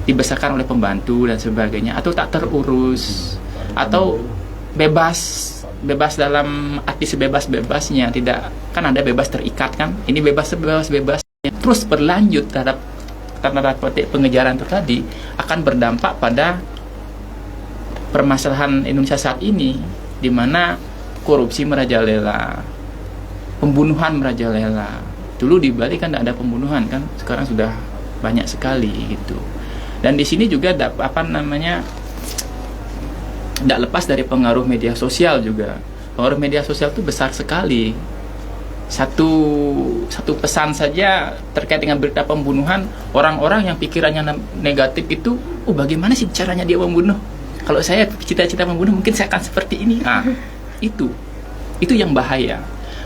dibesarkan oleh pembantu dan sebagainya, atau tak terurus, atau bebas dalam arti sebebas-bebasnya, tidak, kan ada bebas terikat kan, ini bebas sebebas-bebasnya, terus berlanjut terhadap tanda petik pengejaran itu tadi, akan berdampak pada permasalahan Indonesia saat ini, di mana korupsi merajalela, pembunuhan merajalela. Dulu di Bali kan tidak ada pembunuhan kan, sekarang sudah banyak sekali gitu. Dan di sini juga tidak lepas dari pengaruh media sosial juga. Pengaruh media sosial itu besar sekali. Satu pesan saja terkait dengan berita pembunuhan, orang-orang yang pikirannya negatif itu, bagaimana sih caranya dia membunuh? Kalau saya cita-cita membunuh, mungkin saya akan seperti ini. Itu yang bahaya.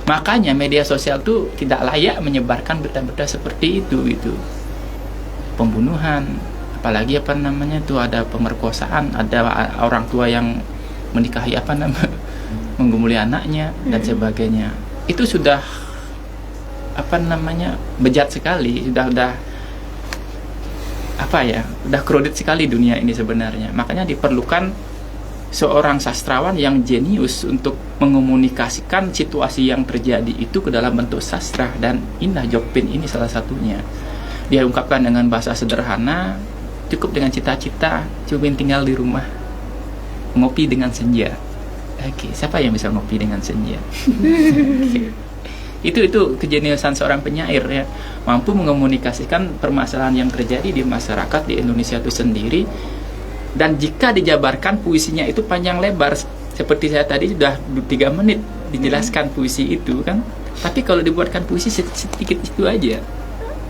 Makanya media sosial itu tidak layak menyebarkan berita-berita seperti itu gitu. Pembunuhan, apalagi tuh ada pemerkosaan, ada orang tua yang menikahi menggumuli anaknya dan sebagainya. Itu sudah bejat sekali, udah kredit sekali dunia ini sebenarnya. Makanya diperlukan seorang sastrawan yang jenius untuk mengomunikasikan situasi yang terjadi itu ke dalam bentuk sastra, dan Indah Jokpin ini salah satunya. dia ungkapkan dengan bahasa sederhana, cukup dengan cita-cita, cuma tinggal di rumah, ngopi dengan senja. Oke, siapa yang bisa ngopi dengan senja? Itu kejeniusan seorang penyair ya, mampu mengomunikasikan permasalahan yang terjadi di masyarakat di Indonesia itu sendiri. Dan jika dijabarkan puisinya itu panjang lebar, seperti saya tadi sudah 3 menit dijelaskan puisi itu kan, tapi kalau dibuatkan puisi sedikit itu aja,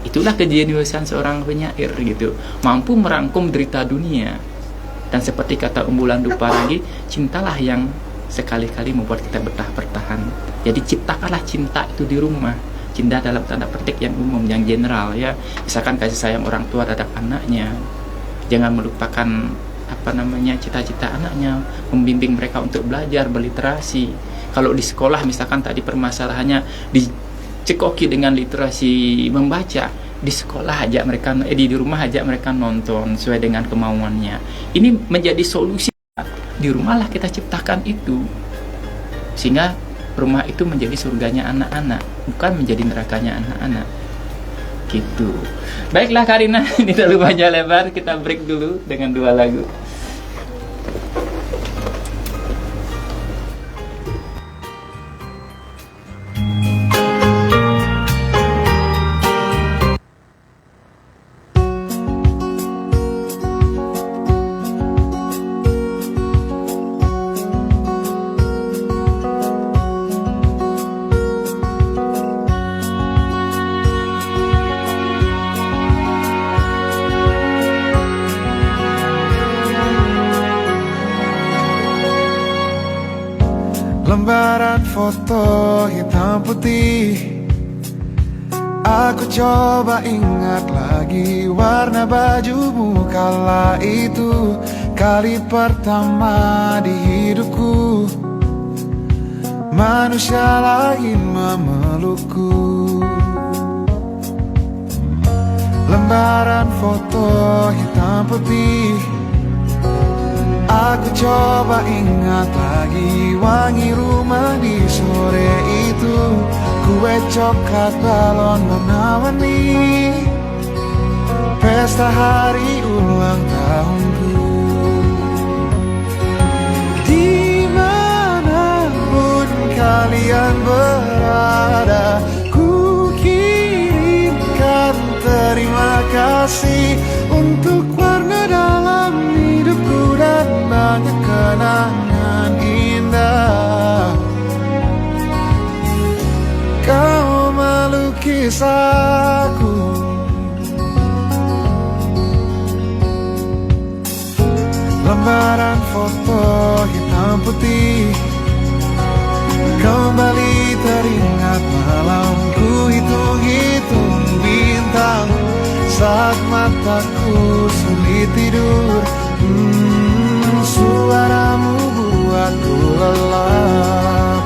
itulah kejeniusan seorang penyair gitu, mampu merangkum derita dunia. Dan seperti kata Umbulan Dupa lagi, cintalah yang sekali-kali membuat kita betah bertahan. Jadi ciptakanlah cinta itu di rumah, cinta dalam tanda petik yang umum, yang general ya. Misalkan kasih sayang orang tua terhadap anaknya, jangan melupakan cita-cita anaknya, membimbing mereka untuk belajar berliterasi. Kalau di sekolah misalkan tadi permasalahannya dicekoki dengan literasi membaca, di sekolah ajak mereka, di rumah ajak mereka nonton sesuai dengan kemauannya. Ini menjadi solusi. Di rumahlah kita ciptakan itu, sehingga rumah itu menjadi surganya anak-anak, bukan menjadi nerakanya anak-anak gitu. Baiklah Karina, ini terlalu panjang lebar, kita break dulu dengan 2 lagu. Lembaran foto hitam putih, aku coba ingat lagi warna bajumu kala itu, kali pertama di hidupku manusia lain memelukku. Lembaran foto hitam putih, aku coba ingat lagi wangi rumah di sore itu, kue coklat balon warna-warni, pesta hari ulang tahunku. Dimanapun kalian berada, ku kirimkan terima kasih untuk warna dalam hidupku dan banyak kenangan indah. Kau melukis aku, lembaran foto hitam putih, kembali teringat malamku hitung-hitung bintang saat mataku sulit tidur. Suaramu buatku lelap.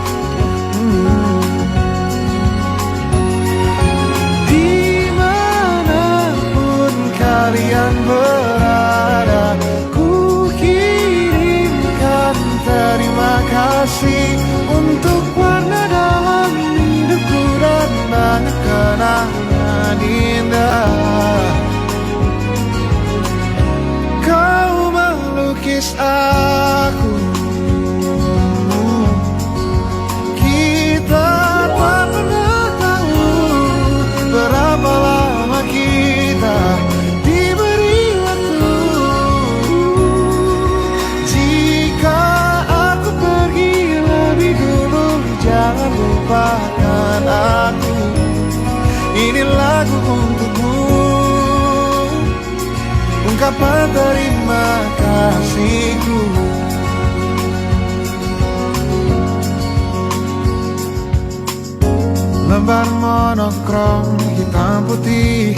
Dimanapun kalian berada, ku kirimkan terima kasih untuk warna dalam hidupku dan banyak kenangan indah. Kau melukis aku, kita tak pernah tahu berapa lama kita diberi waktu. Jika aku pergi lebih dulu, jangan lupakan aku. Ini lagu untukmu, ungkapan terima kasihku. Lembar monokrom hitam putih,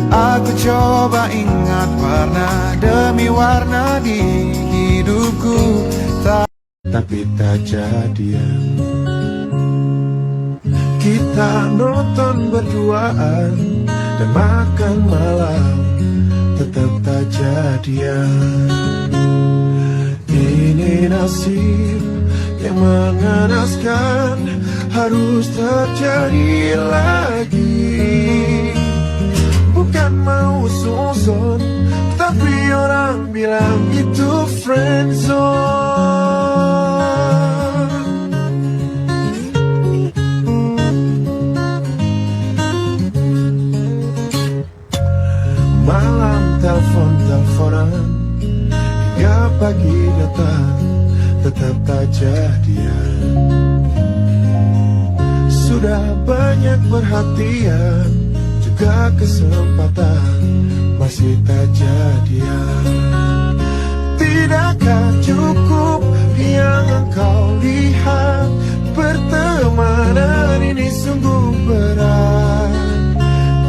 aku coba ingat warna demi warna di hidupku, tapi tak jadian. Kita nonton berduaan dan makan malam, tetap tak jadian. Ini nasib yang mengenaskan, harus terjadi lagi. bukan mau susun, tapi orang bilang itu friendzone. Malam telepon-teleponan hingga pagi datang, tetap tak jadian. Sudah banyak perhatian, juga kesempatan, masih tak jadian. Tidakkah cukup yang engkau lihat? Pertemanan ini sungguh berat.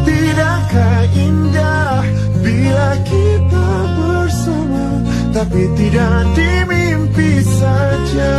Tidakkah indah bila kita bersama, tapi tidak di mimpi saja.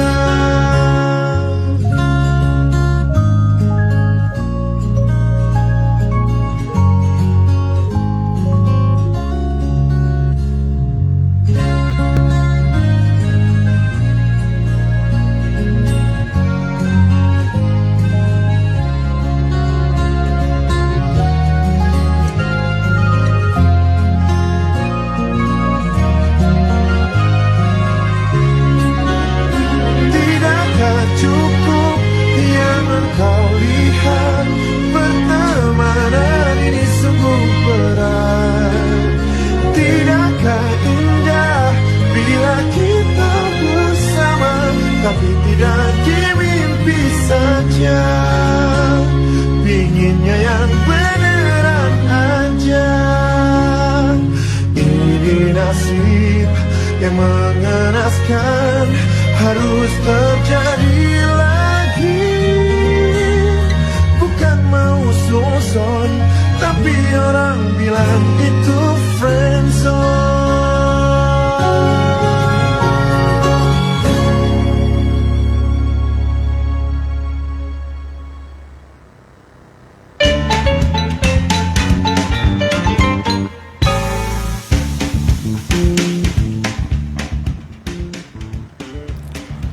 Tapi tidak di mimpi saja, pinginnya yang beneran aja. Ini nasib yang mengenaskan, harus terjadi lagi. Bukan mau susun, tapi orang bilang itu friendzone.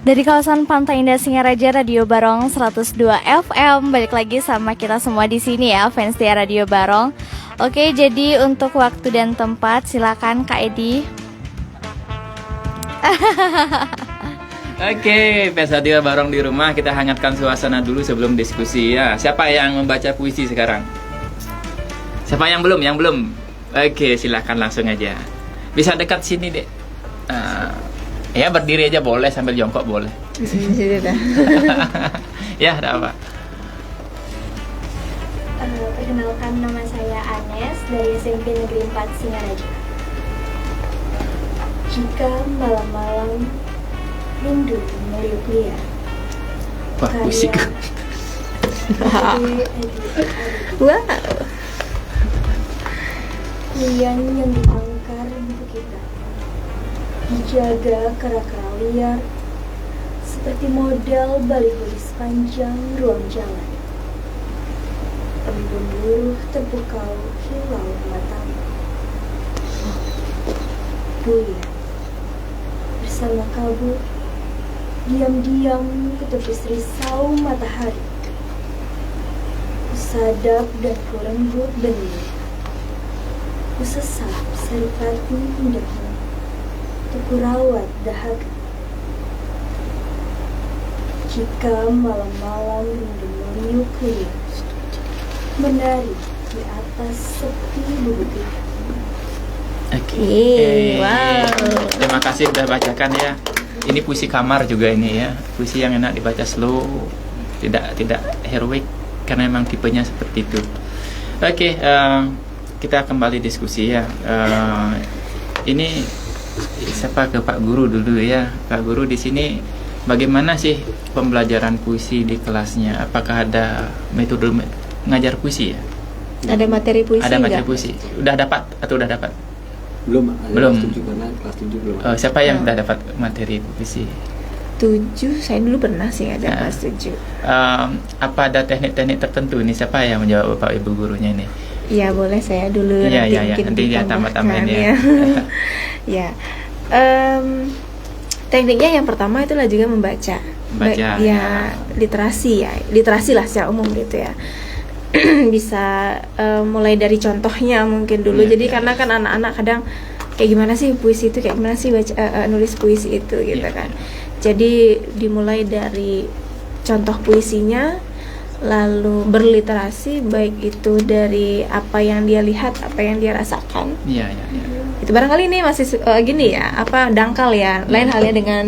Dari kawasan Pantai Indah Singaraja, Radio Barong 102 FM. Balik lagi sama kita semua di sini ya, fans setia Radio Barong. Oke, jadi untuk waktu dan tempat silakan Kak Edi. Oke, fans Radio Barong di rumah, kita hangatkan suasana dulu sebelum diskusi ya. Siapa yang membaca puisi sekarang? Siapa yang belum? Yang belum? Oke, silakan langsung aja. Bisa dekat sini, Dek. Ya berdiri aja boleh, sambil jongkok boleh. Ya, ada apa? Perkenalkan, nama saya Anes dari SMP Negeri 4 Singaraja. Jika malam-malam rindu meliuk liar. Wah, musik. Wow. Lian yang ditangkar untuk kita, dijaga kera-kera liar, seperti model baliho di sepanjang ruang jalan. Embun buruh terpukau hilau matamu. Buyar bersama kabut, diam-diam ke tepis risau matahari. Kusadap dan kurembut benih, kusesap saripati indahmu, kurawat dahaga. Jika malam-malam rindu meliuk liuk, menari di atas sepi bukit. Oke. Wow. Terima kasih sudah bacakan ya. Ini puisi kamar juga ini ya. Puisi yang enak dibaca slow, tidak heroik karena memang tipenya seperti itu. Oke, kita kembali diskusi ya. Ini siapa ke Pak Guru dulu ya. Pak Guru di sini bagaimana sih pembelajaran puisi di kelasnya? Apakah ada metode ngajar puisi ya? Ada materi puisi? Ada materi puisi. Udah dapat atau udah dapat? Belum. Belum. Kelas 7 belum. Siapa yang udah dapat materi puisi? 7, saya dulu pernah sih ada kelas 7. Apa ada teknik-teknik tertentu ini? Siapa yang menjawab Bapak Ibu gurunya ini? Ya boleh saya dulu. Nanti dia tambah-tambahin ya. Ya. Tekniknya yang pertama itulah juga membaca. Baca. Ya, literasi lah secara umum gitu ya. bisa mulai dari contohnya mungkin dulu. Jadi karena kan anak-anak kadang kayak gimana sih puisi itu, kayak gimana sih nulis puisi itu gitu kan. Jadi dimulai dari contoh puisinya, lalu berliterasi, baik itu dari apa yang dia lihat, apa yang dia rasakan. Itu barangkali ini masih gini ya, dangkal ya. Lain halnya dengan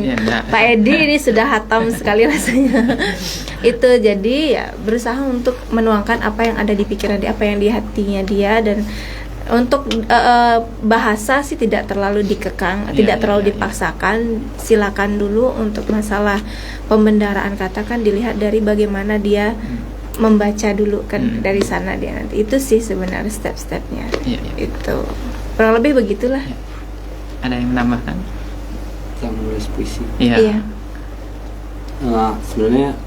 Pak Edi, ini sudah hatam sekali rasanya. Itu jadi ya berusaha untuk menuangkan apa yang ada di pikiran dia, apa yang di hatinya dia. Dan untuk bahasa sih tidak terlalu dikekang, tidak terlalu dipaksakan. Silakan dulu untuk masalah pembendaraan kata kan dilihat dari bagaimana dia membaca dulu kan, dari sana dia nanti. Itu sih sebenarnya step-stepnya. Itu kurang lebih begitulah. Ada yang menambahkan? Yang menulis puisi. Iya. Sebenarnya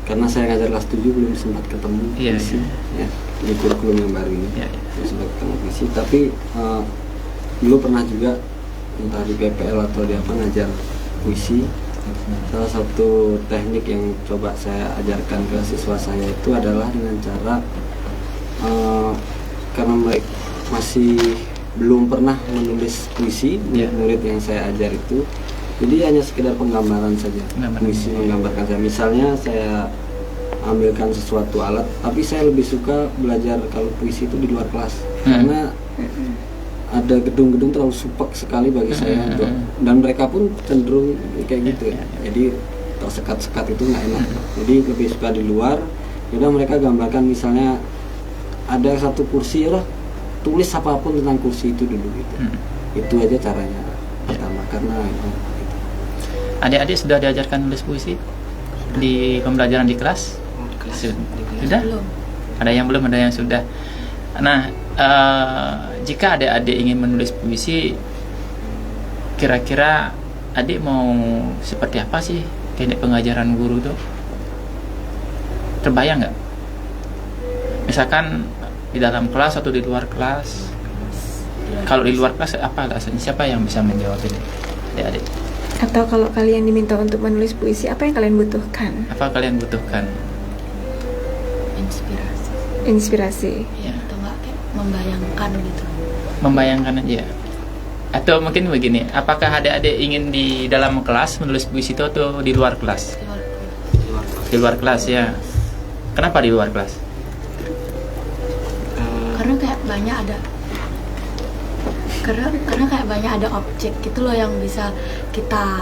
karena saya ngajar kelas 7 belum sempat ketemu puisi. Ya, di kurikulum yang baru ini belum sempat ketemu puisi. Tapi dulu pernah juga entah di PPL atau di apa ngajar puisi. Salah satu teknik yang coba saya ajarkan ke siswa saya itu adalah dengan cara karena mereka masih belum pernah menulis puisi, murid yang saya ajar itu, jadi hanya sekedar penggambaran saja. Puisi menggambarkan saya, misalnya saya ambilkan sesuatu alat, tapi saya lebih suka belajar kalau puisi itu di luar kelas karena ada gedung-gedung terlalu supek sekali bagi saya untuk, dan mereka pun cenderung kayak gitu ya. Jadi tersekat-sekat itu nggak enak. Jadi lebih suka di luar. Yaudah mereka gambarkan, misalnya ada satu kursi, ya tulis apapun tentang kursi itu dulu gitu. Itu aja caranya pertama, karena adik-adik sudah diajarkan nulis puisi di pembelajaran di kelas? Sudah? Ada yang belum, ada yang sudah. Nah, jika adik-adik ingin menulis puisi, kira-kira adik mau seperti apa sih teknik pengajaran guru tuh? Terbayang nggak? Misalkan di dalam kelas atau di luar kelas? Kalau di luar kelas apa alasannya? Siapa yang bisa menjawab ini? Adik-adik. Atau kalau kalian diminta untuk menulis puisi, apa yang kalian butuhkan? Apa kalian butuhkan? Inspirasi. Ya. Atau nggak kayak membayangkan gitu. Membayangkan aja. Atau mungkin begini, apakah adik-adik ingin di dalam kelas menulis puisi itu atau di luar kelas? Di luar kelas ya. Kenapa di luar kelas? Karena kayak banyak ada karena kayak banyak ada objek gitu loh yang bisa kita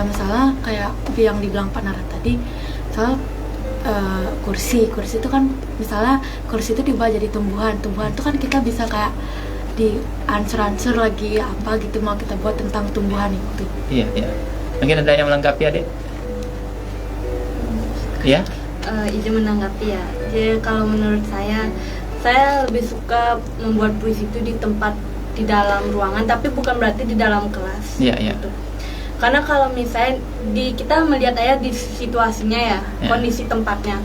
misalnya kayak yang dibilang Pak Nara tadi, soal kursi itu kan, misalnya kursi itu diubah jadi tumbuhan itu kan kita bisa kayak di answer lagi apa gitu mau kita buat tentang tumbuhan itu. Iya. Mungkin ada yang melengkapi adik? Iya? Izin menanggapi ya. Jadi kalau menurut saya lebih suka membuat puisi itu di tempat, di dalam ruangan, tapi bukan berarti di dalam kelas. Iya. Gitu. Karena kalau misalnya kita melihat aja di situasinya ya, kondisi tempatnya.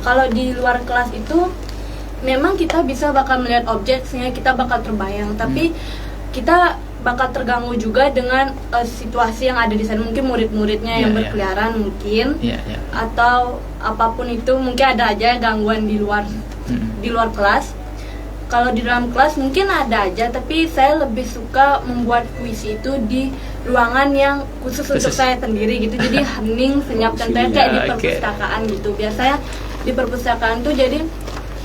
Kalau di luar kelas itu memang kita bakal melihat objek sehingga kita bakal terbayang, tapi kita bakal terganggu juga dengan situasi yang ada di sana. Mungkin murid-muridnya yang berkeliaran mungkin, atau apapun itu, mungkin ada aja gangguan di luar kelas. Kalau di dalam kelas mungkin ada aja, tapi saya lebih suka membuat puisi itu di ruangan yang khusus untuk saya sendiri gitu. Jadi hening, senyap, contohnya kayak di perpustakaan gitu. Biasanya di perpustakaan tuh jadi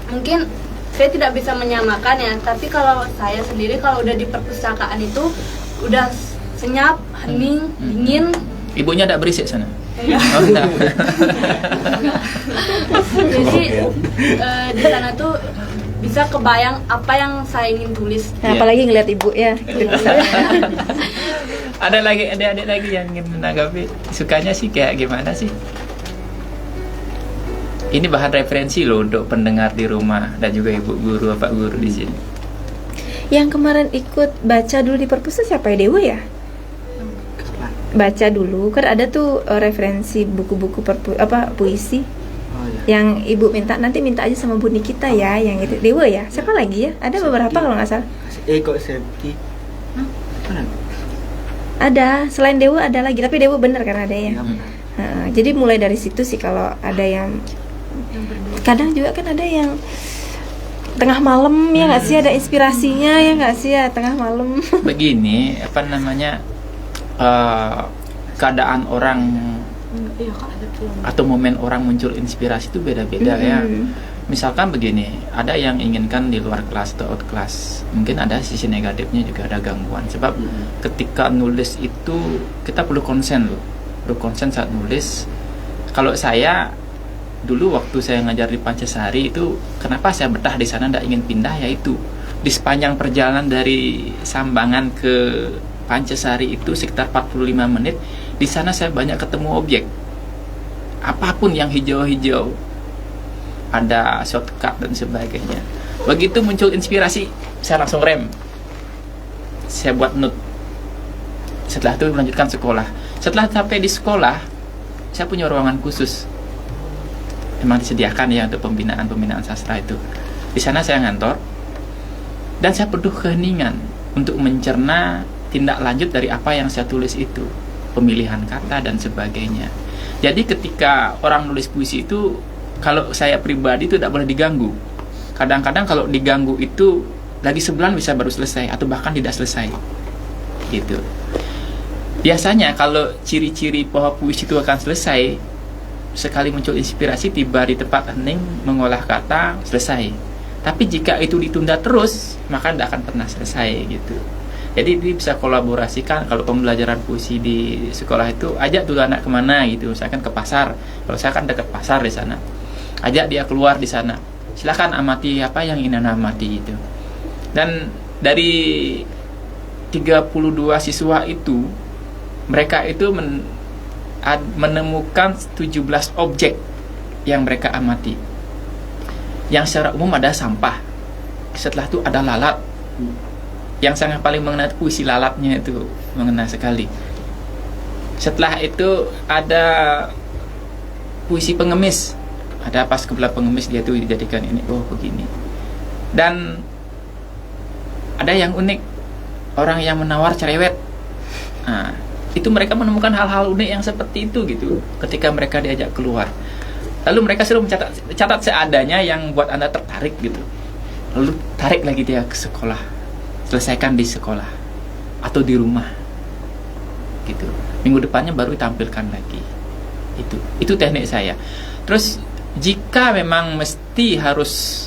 mungkin saya tidak bisa menyamakan ya, tapi kalau saya sendiri kalau udah di perpustakaan itu udah senyap, hening, dingin. Ibunya tidak berisik sana? Oh, enggak. Jadi di sana tuh bisa kebayang apa yang saya ingin tulis. Nah, apalagi ngeliat ibu ya. Ada adik lagi yang ingin menanggapi? Sukanya sih kayak gimana sih? Ini bahan referensi loh untuk pendengar di rumah dan juga ibu guru, bapak guru di sini. Yang kemarin ikut baca dulu di perpus siapa ya, Dewa ya? Baca dulu, kan ada tuh referensi buku-buku puisi. Yang ibu nanti minta aja sama Bu Nikita ya, yang itu Dewa ya. Siapa lagi ya? Ada beberapa kalau nggak salah. Kok Septi? Ada, selain Dewa ada lagi, tapi Dewa bener kan ada ya. Jadi mulai dari situ sih kalau ada yang kadang juga kan ada yang tengah malam ya nggak sih, ada inspirasinya ya nggak sih ya, tengah malam. Begini, apa namanya, keadaan orang atau momen orang muncul inspirasi itu beda-beda ya. Misalkan begini, ada yang inginkan di luar kelas atau out kelas, mungkin ada sisi negatifnya juga, ada gangguan. Sebab ketika nulis itu kita perlu konsen loh, perlu konsen saat nulis. Kalau saya dulu waktu saya ngajar di Pancasari itu, kenapa saya betah di sana, tidak ingin pindah, yaitu di sepanjang perjalanan dari Sambangan ke Pancasari itu sekitar 45 menit. Di sana saya banyak ketemu objek, apapun yang hijau-hijau, ada shortcut dan sebagainya. Begitu muncul inspirasi, saya langsung rem, saya buat note. Setelah itu melanjutkan sekolah. Setelah sampai di sekolah, saya punya ruangan khusus, memang disediakan ya untuk pembinaan sastra itu. Di sana saya ngantor, dan saya penuh keheningan untuk mencerna tindak lanjut dari apa yang saya tulis itu, pemilihan kata dan sebagainya. Jadi ketika orang nulis puisi itu, kalau saya pribadi itu tidak boleh diganggu. Kadang-kadang kalau diganggu itu lagi sebulan bisa baru selesai atau bahkan tidak selesai gitu. Biasanya kalau ciri-ciri bahwa puisi itu akan selesai, sekali muncul inspirasi, tiba di tempat hening, mengolah kata, selesai. Tapi jika itu ditunda terus, maka tidak akan pernah selesai gitu. Jadi dia bisa kolaborasikan. Kalau pembelajaran puisi di sekolah itu, ajak dulu anak kemana gitu, misalkan ke pasar. Kalau saya kan dekat pasar di sana, ajak dia keluar di sana, silakan amati apa yang ingin Anda amati itu. Dan dari 32 siswa itu, mereka itu menemukan 17 objek yang mereka amati. Yang secara umum ada sampah, setelah itu ada lalat. Yang sangat paling mengena puisi lalatnya itu mengena sekali. Setelah itu ada puisi pengemis, ada pas kebelah pengemis, dia tuh dijadikan ini, oh begini. Dan ada yang unik, orang yang menawar cerewet. Nah, itu mereka menemukan hal-hal unik yang seperti itu gitu ketika mereka diajak keluar. Lalu mereka suruh mencatat seadanya yang buat Anda tertarik gitu. Lalu tarik lagi dia ke sekolah, selesaikan di sekolah atau di rumah gitu. Minggu depannya baru ditampilkan lagi. Itu teknik saya. Terus jika memang mesti harus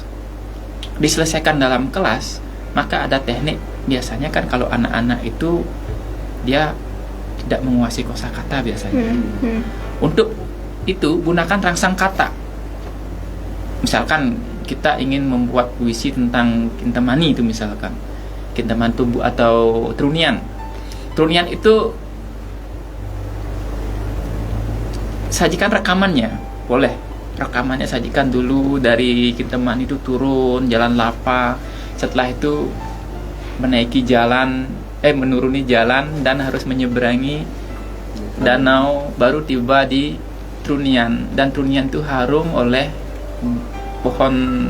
diselesaikan dalam kelas, maka ada teknik. Biasanya kan kalau anak-anak itu dia tidak menguasai kosakata biasanya. Untuk itu gunakan rangsang kata. Misalkan kita ingin membuat puisi tentang kintamani itu, misalkan kintaman tubuh atau trunian. Trunian itu sajikan rekamannya, boleh. Rekamannya sajikan dulu dari kintaman itu turun jalan Lapa, setelah itu menaiki jalan, menuruni jalan dan harus menyeberangi danau, baru tiba di Trunian. Dan Trunian itu harum oleh pohon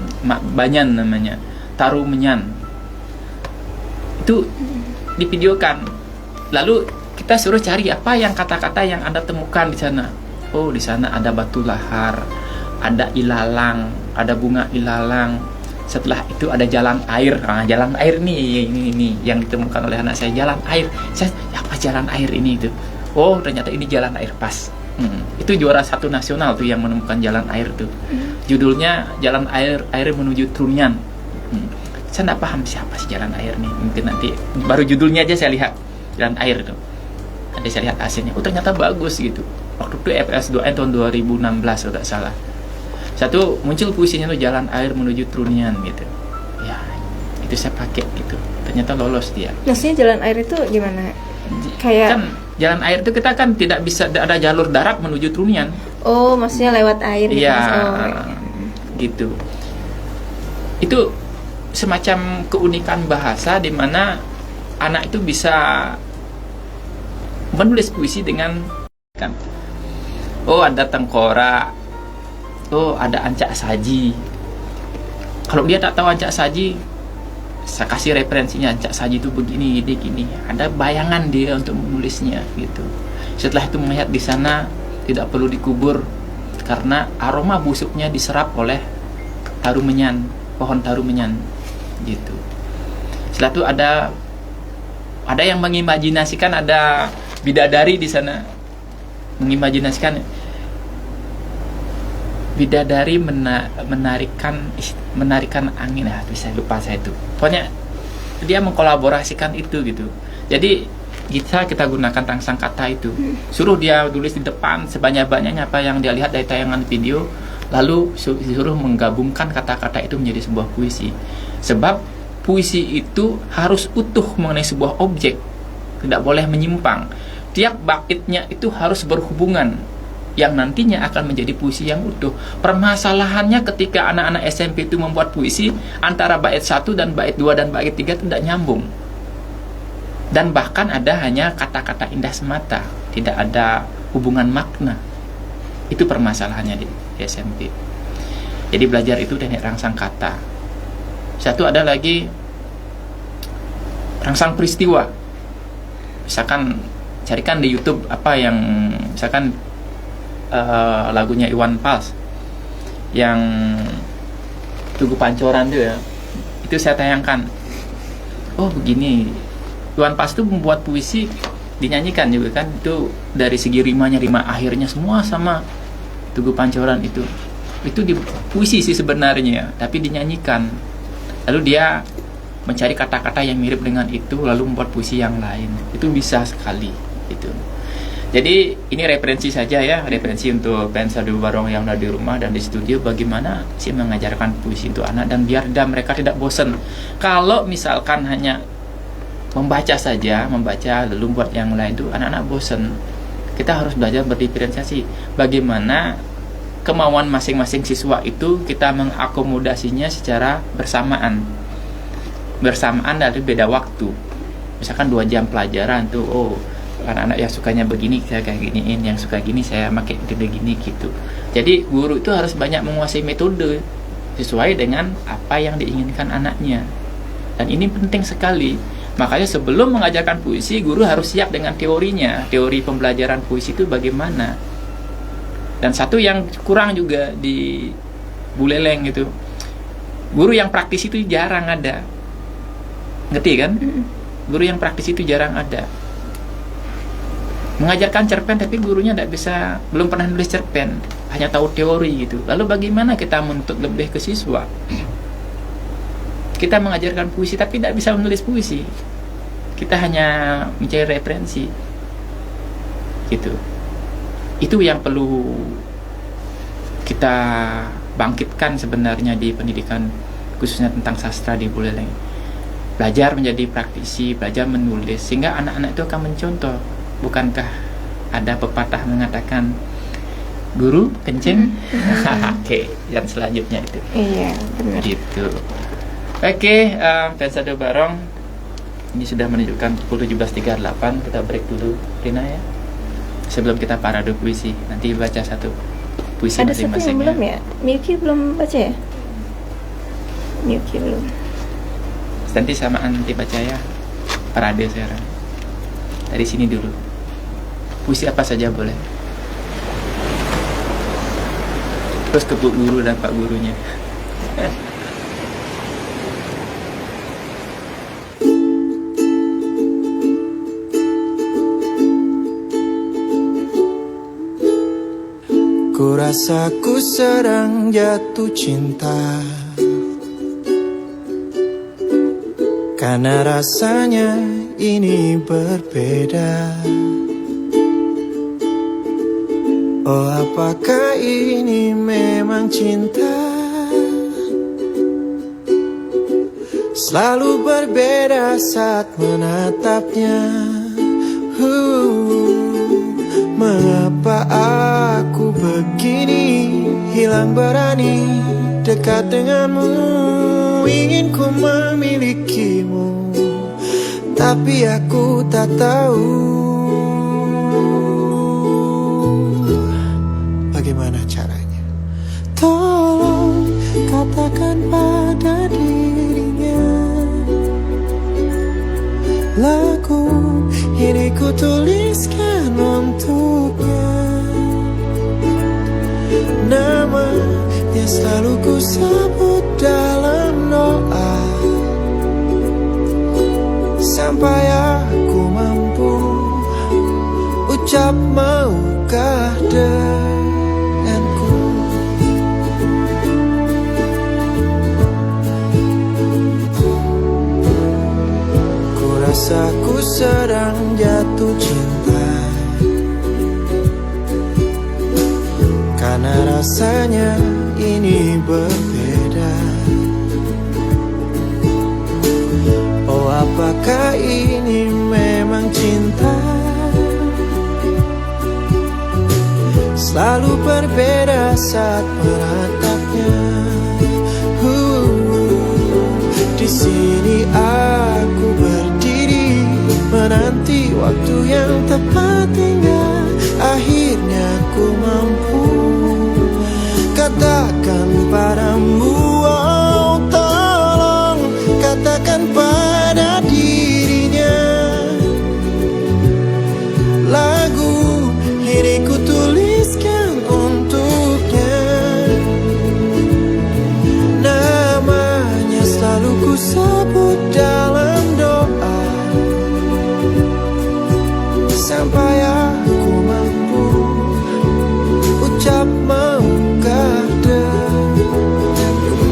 banyan namanya, tarumenyan. Itu divideokan. Lalu kita suruh cari apa yang kata-kata yang Anda temukan di sana. Oh, di sana ada batu lahar, ada ilalang, ada bunga ilalang. Setelah itu ada jalan air. Nah, jalan air nih, ini yang ditemukan oleh anak saya, jalan air. Saya, apa jalan air ini itu? Oh, ternyata ini jalan air pas. Itu juara 1 nasional tuh yang menemukan jalan air tuh. Judulnya Jalan Air Menuju Trunian. Saya tidak paham siapa sih jalan air nih. Mungkin nanti baru judulnya aja saya lihat, jalan air itu. Nanti saya lihat hasilnya. Oh, ternyata bagus gitu. Waktu itu FS2N tahun 2016 kalau tidak salah. Satu muncul puisinya tuh Jalan Air Menuju Trunian gitu. Ya, itu saya pakai gitu. Ternyata lolos dia. Maksudnya jalan air itu gimana? Kayak kan jalan air itu kita kan tidak bisa ada jalur darat menuju Trunian. Oh, maksudnya lewat air. Iya, gitu. Itu semacam keunikan bahasa di mana anak itu bisa menulis puisi dengan kan. Oh, ada tengkorak. Oh, ada ancak saji. Kalau dia tak tahu ancak saji, saya kasih referensinya, ancak saji itu begini, gini. Ada bayangan dia untuk menulisnya gitu. Setelah itu melihat di sana tidak perlu dikubur, karena aroma busuknya diserap oleh tarumenyan, pohon tarumenyan gitu. Setelah itu ada yang mengimajinasikan ada bidadari di sana, mengimajinasikan bidadari menarikan angin, bisa lupa saya itu. Pokoknya dia mengkolaborasikan itu gitu. Jadi kita gunakan rangsang kata itu, suruh dia tulis di depan sebanyak-banyaknya apa yang dia lihat dari tayangan video, lalu disuruh menggabungkan kata-kata itu menjadi sebuah puisi. Sebab puisi itu harus utuh mengenai sebuah objek, tidak boleh menyimpang. Tiap baitnya itu harus berhubungan, yang nantinya akan menjadi puisi yang utuh. Permasalahannya ketika anak-anak SMP itu membuat puisi, antara bait 1 dan bait 2 dan bait 3 tidak nyambung. Dan bahkan ada hanya kata-kata indah semata, tidak ada hubungan makna. Itu permasalahannya di SMP. Jadi belajar itu teknik rangsang kata. Satu ada lagi rangsang peristiwa. Misalkan carikan di YouTube apa yang misalkan lagunya Iwan Fals yang Tugu Pancoran itu ya. Itu saya tayangkan. Oh begini, Iwan Fals itu membuat puisi dinyanyikan juga kan, itu dari segi rimanya, rima akhirnya semua sama Tugu Pancoran itu di puisi sih sebenarnya, tapi dinyanyikan. Lalu dia mencari kata-kata yang mirip dengan itu, lalu membuat puisi yang lain. Itu bisa sekali gitu. Jadi ini referensi saja ya, referensi untuk Band Sadu Barong yang ada di rumah dan di studio, bagaimana sih mengajarkan puisi untuk anak dan biar mereka tidak bosan. Kalau misalkan hanya membaca saja, lalu buat yang lain itu anak-anak bosan. Kita harus belajar berdiferensiasi. Bagaimana kemauan masing-masing siswa itu kita mengakomodasinya secara bersamaan dari beda waktu. Misalkan 2 jam pelajaran tuh, oh anak-anak yang sukanya begini saya kayak giniin, yang suka gini saya pakai metode gini gitu. Jadi guru itu harus banyak menguasai metode sesuai dengan apa yang diinginkan anaknya. Dan ini penting sekali. Makanya sebelum mengajarkan puisi, guru harus siap dengan teorinya. Teori pembelajaran puisi itu bagaimana. Dan satu yang kurang juga di Buleleng itu, guru yang praktis itu jarang ada. Ngerti kan? Guru yang praktis itu jarang ada. Mengajarkan cerpen tapi gurunya belum pernah nulis cerpen, hanya tahu teori gitu. Lalu bagaimana kita menuntut lebih ke siswa? Kita mengajarkan puisi tapi tidak bisa menulis puisi. Kita hanya mencari referensi gitu. Itu yang perlu kita bangkitkan sebenarnya di pendidikan, khususnya tentang sastra di Buleleng. Belajar menjadi praktisi, belajar menulis, sehingga anak-anak itu akan mencontoh. Bukankah ada pepatah mengatakan guru kencing? Oke, yang selanjutnya itu. Iya, benar. Gitu. Oke, Band Sadu Barong ini sudah menunjukkan pukul 17.38. Kita break dulu, Rina ya. Sebelum kita parade puisi, nanti baca satu puisi ada masing-masing. Ada satu yang belum ya? Miyuki belum baca ya? Miyuki belum. Nanti samaan nanti baca ya. Parade sekarang. Dari sini dulu. Puisi apa saja boleh. Terus ke Bu Guru dan Pak Gurunya. Ku rasa ku sedang jatuh cinta, karena rasanya ini berbeda. Oh, apakah ini memang cinta? Selalu berbeda saat menatapnya. Mengapa aku begini, hilang berani dekat denganmu? Ingin ku memilikimu, tapi aku tak tahu bagaimana caranya. Tolong katakan pada dirinya, lagu ini ku tuliskan untuknya. Namanya selalu ku sebut dalam doa, sampai aku mampu ucap maukah denganku. Ku rasa ku sedang jatuh cinta, karena rasanya ini berbeda. Oh, apakah ini memang cinta? Selalu berbeda saat menatapnya. Di sini aku berdiri menanti waktu yang tepat hingga akhirnya ku mampu katakan padamu, oh tolong katakan pada dirinya, lagu ini ku tuliskan untuknya. Namanya selalu ku sebut dalam doa, sampai aku mampu ucap maukah denganku.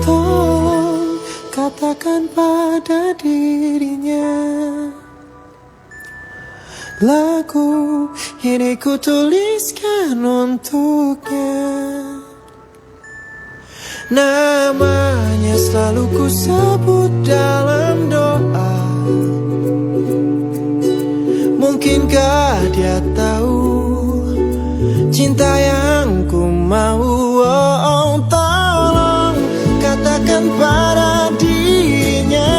Tolong katakan pada dirinya, lagu ini ku tuliskan untuknya. Namanya selalu ku sebut dalam doa, mungkinkah dia tahu cinta yang ku mau? Oh, tolong katakan pada dirinya,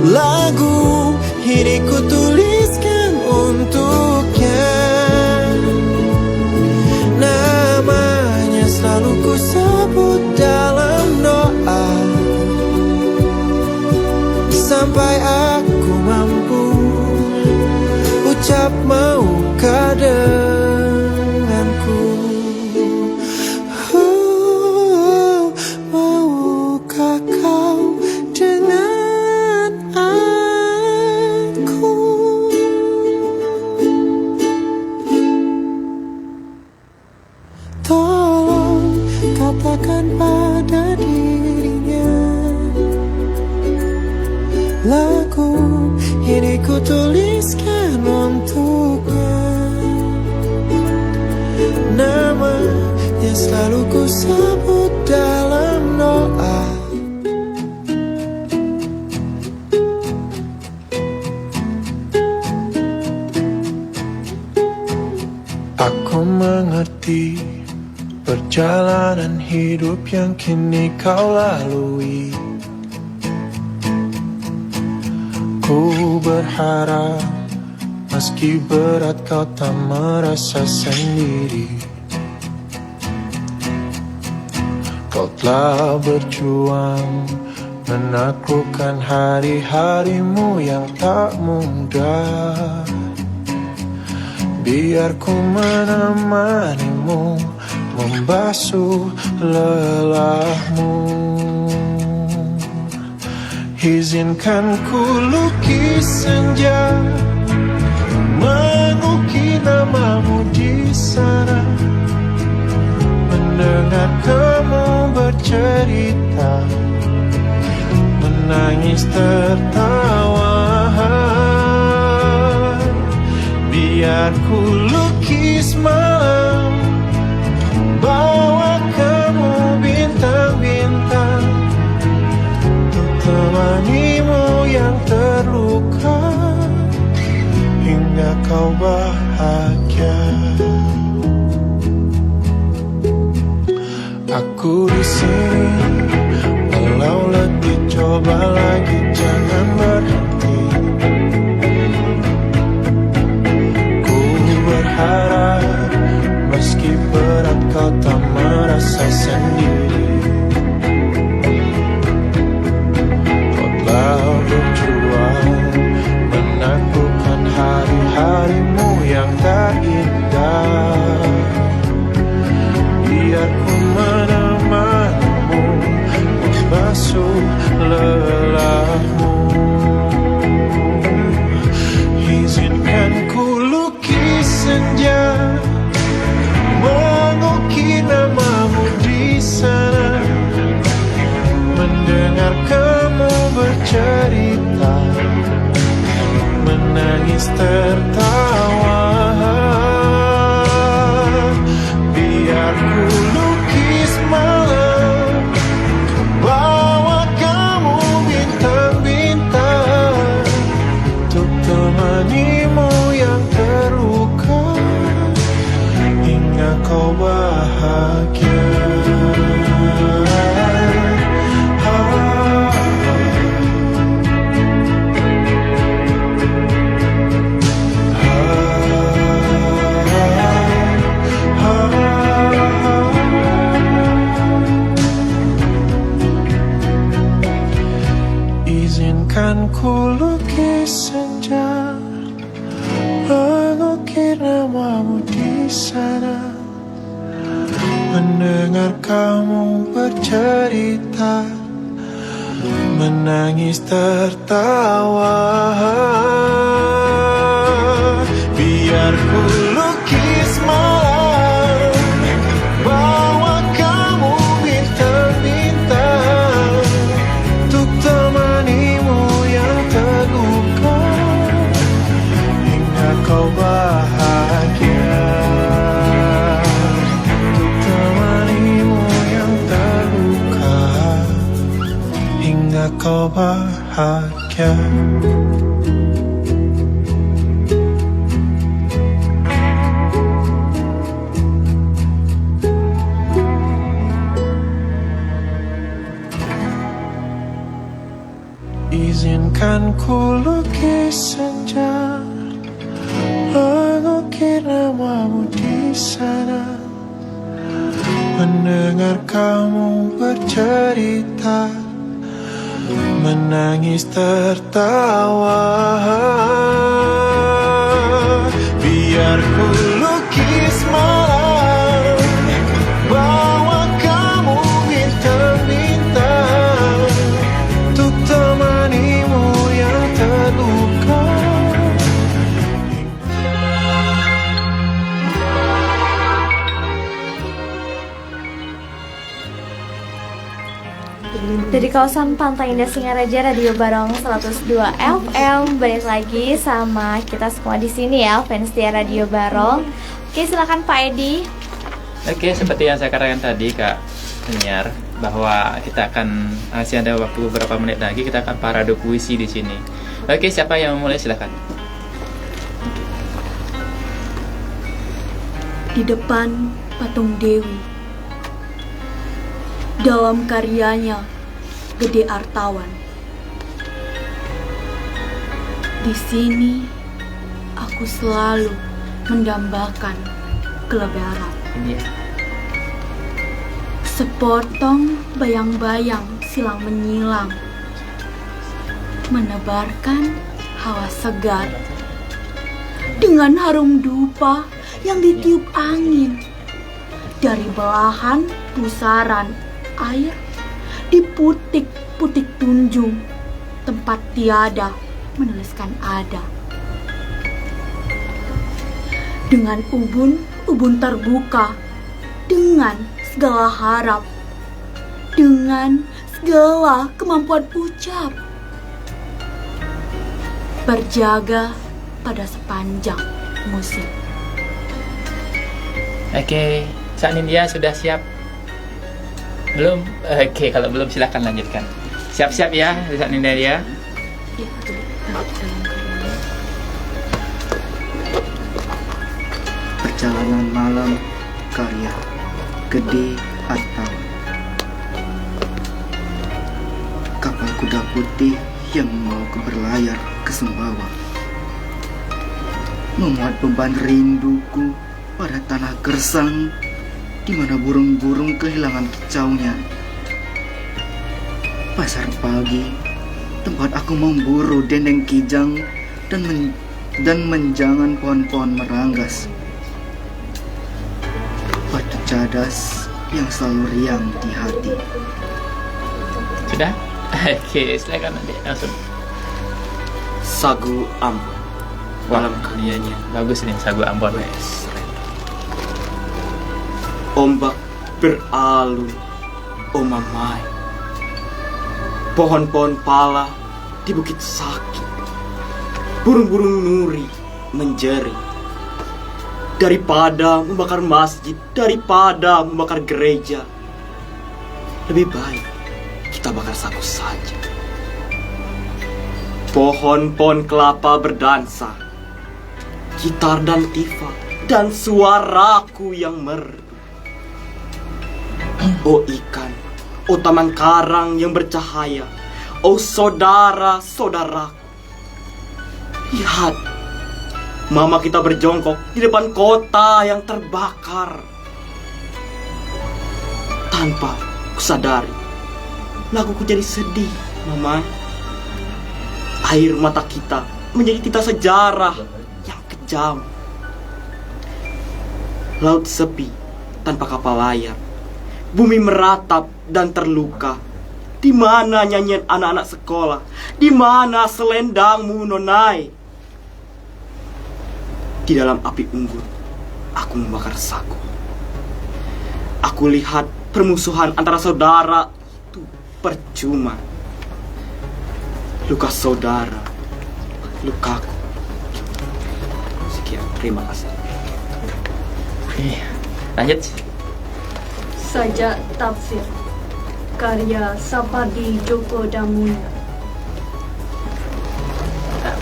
lagu ini ku tuliskan untuknya. Namanya selalu ku sebut dalam doa, sampai aku mampu ucap maukah denganku. Maukah kau dengan aku? Tolong katakan pada dirinya, lagu ini ku tuliskan untuknya. Namanya selalu ku sebut dalam doa, aku mengerti perjalanan hidup yang kini kau lalui. Ku berharap meski berat kau tak merasa sendiri. Kau telah berjuang menaklukkan hari-harimu yang tak mudah. Biar ku menemanimu, membasuh lelahmu. Izinkan ku lukis senja, mengukir namamu di sana. Mendengar kamu bercerita, menangis tertawa. Biar ku lukis malam, bawa kamu bintang-bintang, untuk temanimu yang terluka hingga kau bahagia. Aku di sini, walau letih coba lagi, jangan berhenti. Ku berharap meski berat kau tak merasa sendiri. Izinkan ku lukis senja, mengukir namamu di sana, mendengar kamu bercerita, menangis tertawa. Biar ku lukis malam, bawa kamu bintang-bintang, untuk temanimu yang terluka, hingga kau bahagia. Untuk temanimu yang terluka, hingga kau bahagia. Izinkan ku lukis senja, mengukir namamu di sana, mendengar kamu bercerita, menangis tertawa. Biar ku lukis malam, bawa kamu bintang-bintang, untuk temanimu yang terluka. Dari kawasan Pantai Indah Singaraja, Radio Barong 102 FM. Balik lagi sama kita semua di sini ya, fans setia Radio Barong. Oke, silakan Pak Edi. Oke, seperti yang saya katakan tadi Kak Niar, bahwa kita akan masih ada waktu beberapa menit lagi, kita akan parade puisi di sini. Oke, siapa yang memulai, silakan. Di depan patung Dewi, dalam karyanya Gede Artawan. Di sini aku selalu mendambakan kelebaran. Sepotong bayang-bayang silang menyilang, menebarkan hawa segar dengan harum dupa yang ditiup angin dari belahan pusaran air di putik-putik tunjung tempat tiada menuliskan ada. Dengan ubun terbuka, dengan segala harap, dengan segala kemampuan ucap, berjaga pada sepanjang musim. Oke, Kak Nindya sudah siap? Belum? Oke, kalau belum silakan lanjutkan. Siap-siap ya, Kak Nindya ya. Perjalanan malam, karya Gede Artawan. Kapal kuda putih yang mau berlayar ke Sumbawa, memuat beban rinduku pada tanah gersang, di mana burung-burung kehilangan kicaunya. Pasar pagi, tempat aku memburu dendeng kijang dan menjangan pohon-pohon meranggas. Batu cadas yang selalu riang di hati. Sudah? Oke, silakan nanti langsung. Sagu Ambon. Dalam karyanya. Bagus nih, Sagu Ambon. Ombak beralun, oh mamai. Pohon-pohon pala di bukit sakit. Burung-burung nuri menjerit. Daripada membakar masjid, daripada membakar gereja, lebih baik kita bakar sagu saja. Pohon-pohon kelapa berdansa, gitar dan tifa, dan suaraku yang merdu. Oh ikan, oh taman karang yang bercahaya, oh saudara-saudaraku, lihat, mama kita berjongkok di depan kota yang terbakar. Tanpa kusadari, laguku jadi sedih, mama. Air mata kita menjadi tinta sejarah yang kejam. Laut sepi tanpa kapal layar. Bumi meratap dan terluka. Di mana nyanyian anak-anak sekolah? Di mana selendangmu, nonai? Di dalam api unggun, aku membakar saku. Aku lihat permusuhan antara saudara itu percuma. Luka saudara, lukaku. Sekian, terima kasih. Lanjut. Sajak tafsir karya Sapardi Djoko Damono.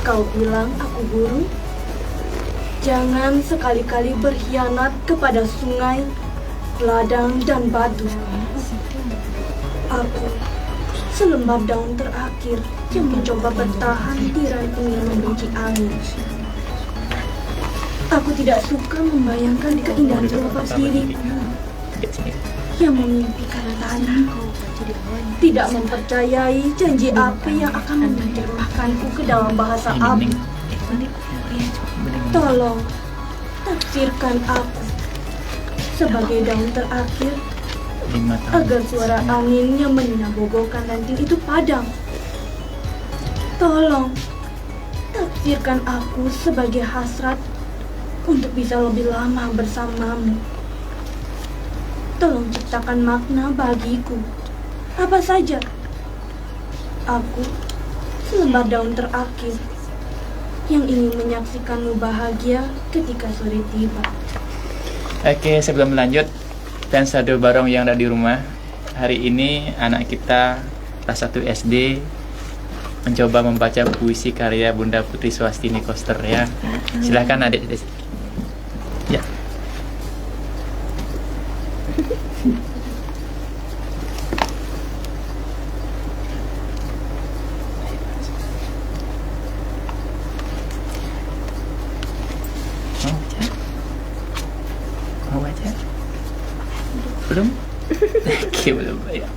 Kau bilang aku guru? Jangan sekali-kali berkhianat kepada sungai, ladang, dan batu. Aku selembar daun terakhir yang mencoba bertahan di ranting yang membenci angin. Aku tidak suka membayangkan keindahan kelopak diriku yang memimpikan tanah. Tidak mempercayai janji api yang akan menerjemahkanku ke dalam bahasa api. Tolong tafsirkan aku sebagai daun terakhir agar suara angin yang menyinabogokan ranting itu padam. Tolong tafsirkan aku sebagai hasrat untuk bisa lebih lama bersamamu. Tolong ciptakan makna bagiku. Apa saja. Aku selembar daun terakhir yang ingin menyaksikanmu bahagia ketika sore tiba. Oke, sebelum lanjut, fans Radio Barong yang ada di rumah, hari ini anak kita kelas 1 SD mencoba membaca puisi karya Bunda Putri Swastini Koster ya. Silahkan adik. Ya. Mau baca? Belum? Oke, belum ya.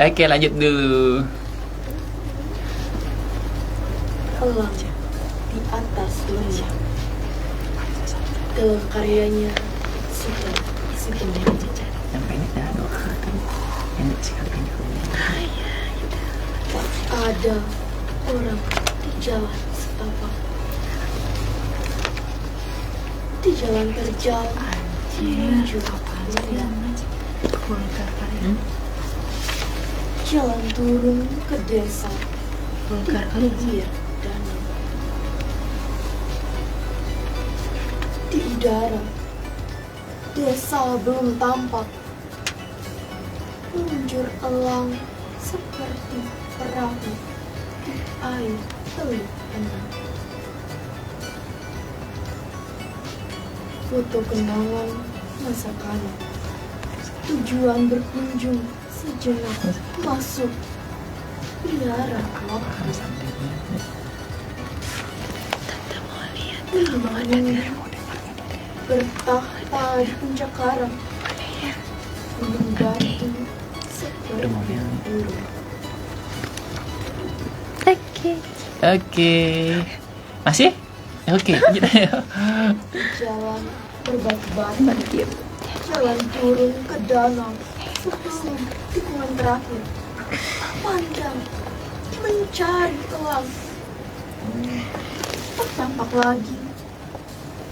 Oke, lanjut dulu. Elang di atas lembah. Dalam karyanya Sita Yang pendek dah doa kan. Pendek sekali ini. ada orang di jalan setapak, di jalan terjal menuju jalan turun ke desa di pinggir danau. Di udara desa belum tampak, meluncur elang seperti perahu di air teluk enam. Foto kenangan masa kanak, tujuan berkunjung sejenak masuk biara waktu. Bertahta di puncak karang, gunung batu seperti burung. Oke. Masih? Oke. Jalan berbatu-batu, jalan turun ke danau sebelum tikungan terakhir. Pandang mencari elang, tak tampak lagi.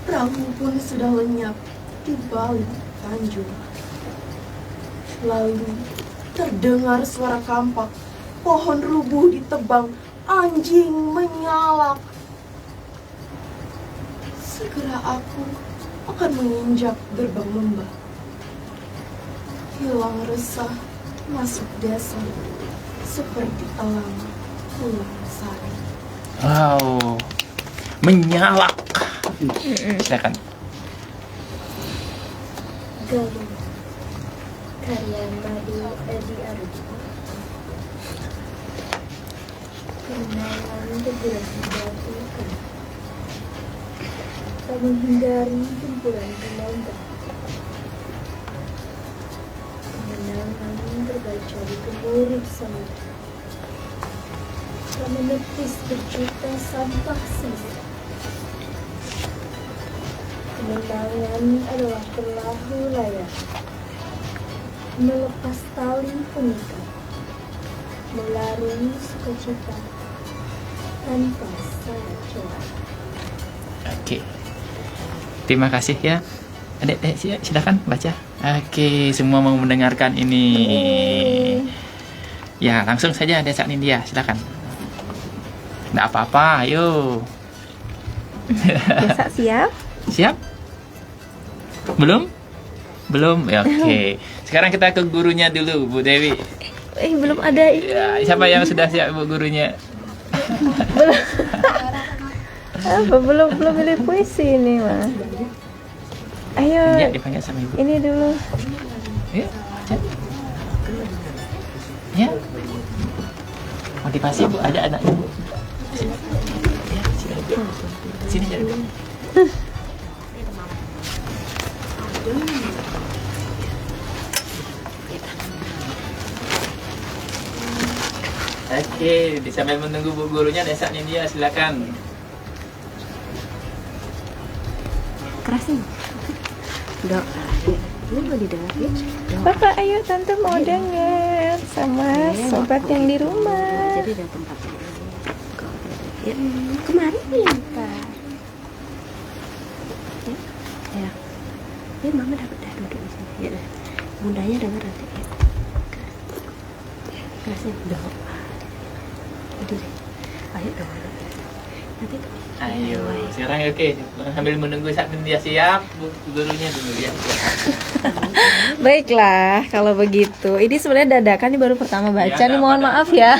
Perahu pun sudah lenyap di balik tanjung. Lalu terdengar suara kampak, pohon rubuh ditebang, anjing menyalak. Segera aku akan menginjak gerbang lembah. Hilang resah masuk desa seperti elang pulang sari. Wow. Menyalak. Silakan. Galung karya Madu Edi Arjo. Kenangan teguran batu kan, tak menghindari jempuran penonton. Kenangan terbaca di gemuruh samudra. telah menepis berjuta sampah sisa. Kemenangan adalah perahu layar, melepas tali pengikat, melarung sukacita tanpa syarat celah. Oke. Terima kasih ya. Adek, silakan baca. Oke, semua mau mendengarkan ini. Ya, langsung saja Desa Nindya, silakan. Nggak apa-apa, ayo. Desa siap? Siap? Belum? Belum? Ya, oke. Sekarang kita ke gurunya dulu, Bu Dewi. Belum ada ini. Ya, siapa yang sudah siap, Bu gurunya? Belum pilih puisi ini mah. Ayo. Ya, dipanggil sama Ibu. Ini dulu. Ya, baca. Ya. Motivasi Bu, ada anak Ibu. Ya, sini jadi Bu. Oke, sambil menunggu Bu gurunya, Desa Nindya silakan. Kerasin. Dok, ini mau didengar ya? Bapak, ayo tante mau denger sama sobat yang di rumah. Jadi ada tempat ya. Kemarin minta. Ya. Ya, mama dah duduk di sini. Ya dah. Bundanya dengar nanti. Ya. Kerasin. Dok. Berdiri. Ayo dong. Nanti Ayo, sekarang oke. Sambil menunggu saat dia siap, Bu gurunya dulu ya. Baiklah, kalau begitu. Ini sebenarnya dadakan, ini baru pertama baca nih, mohon maaf ya.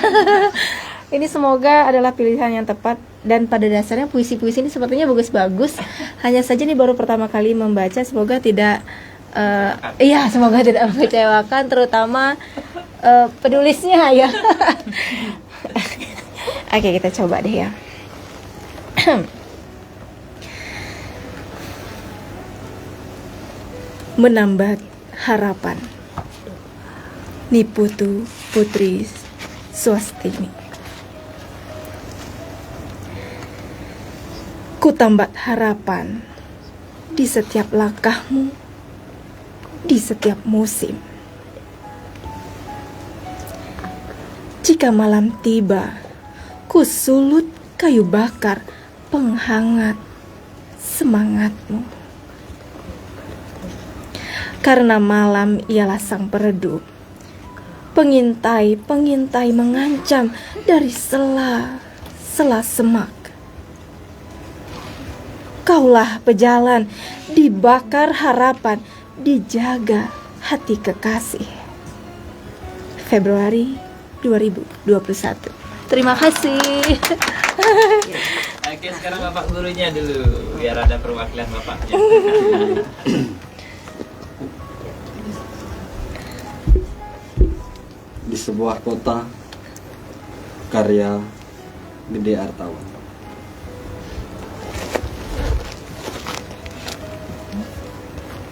Ini semoga adalah pilihan yang tepat. Dan pada dasarnya puisi-puisi ini sepertinya bagus-bagus. Hanya saja ini baru pertama kali membaca. Semoga tidak semoga tidak mengecewakan, terutama penulisnya ya. Oke, kita coba deh ya. Menambah harapan. Niputu Putri Swastini. Kutambat harapan di setiap langkahmu, di setiap musim. Jika malam tiba, ku sulut kayu bakar penghangat semangatmu. Karena malam ialah sang peredup, pengintai mengancam dari sela semak. Kaulah pejalan, dibakar harapan, dijaga hati kekasih. Februari 2021. Terima kasih. Oke, sekarang Bapak gurunya dulu, biar ada perwakilan Bapaknya. Di sebuah kota, karya Gede Artawan.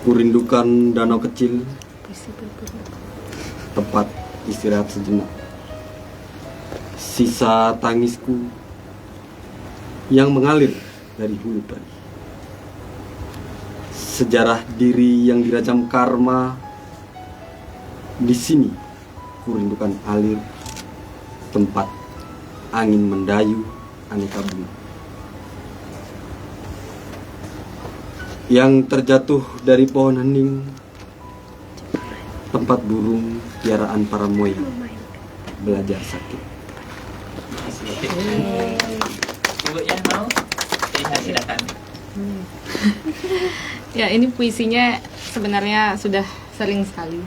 Kurindukan danau kecil, tempat istirahat sejenak. Sisa tangisku yang mengalir dari hulu tadi. Sejarah diri yang dirajam karma. Di sini kurindukan alir, tempat angin mendayu aneka bunga. Yang terjatuh dari pohon hening, tempat burung piaraan para moyang belajar sakit. Ibunya mau? Silakan. Ya, ini puisinya sebenarnya sudah sering sekali.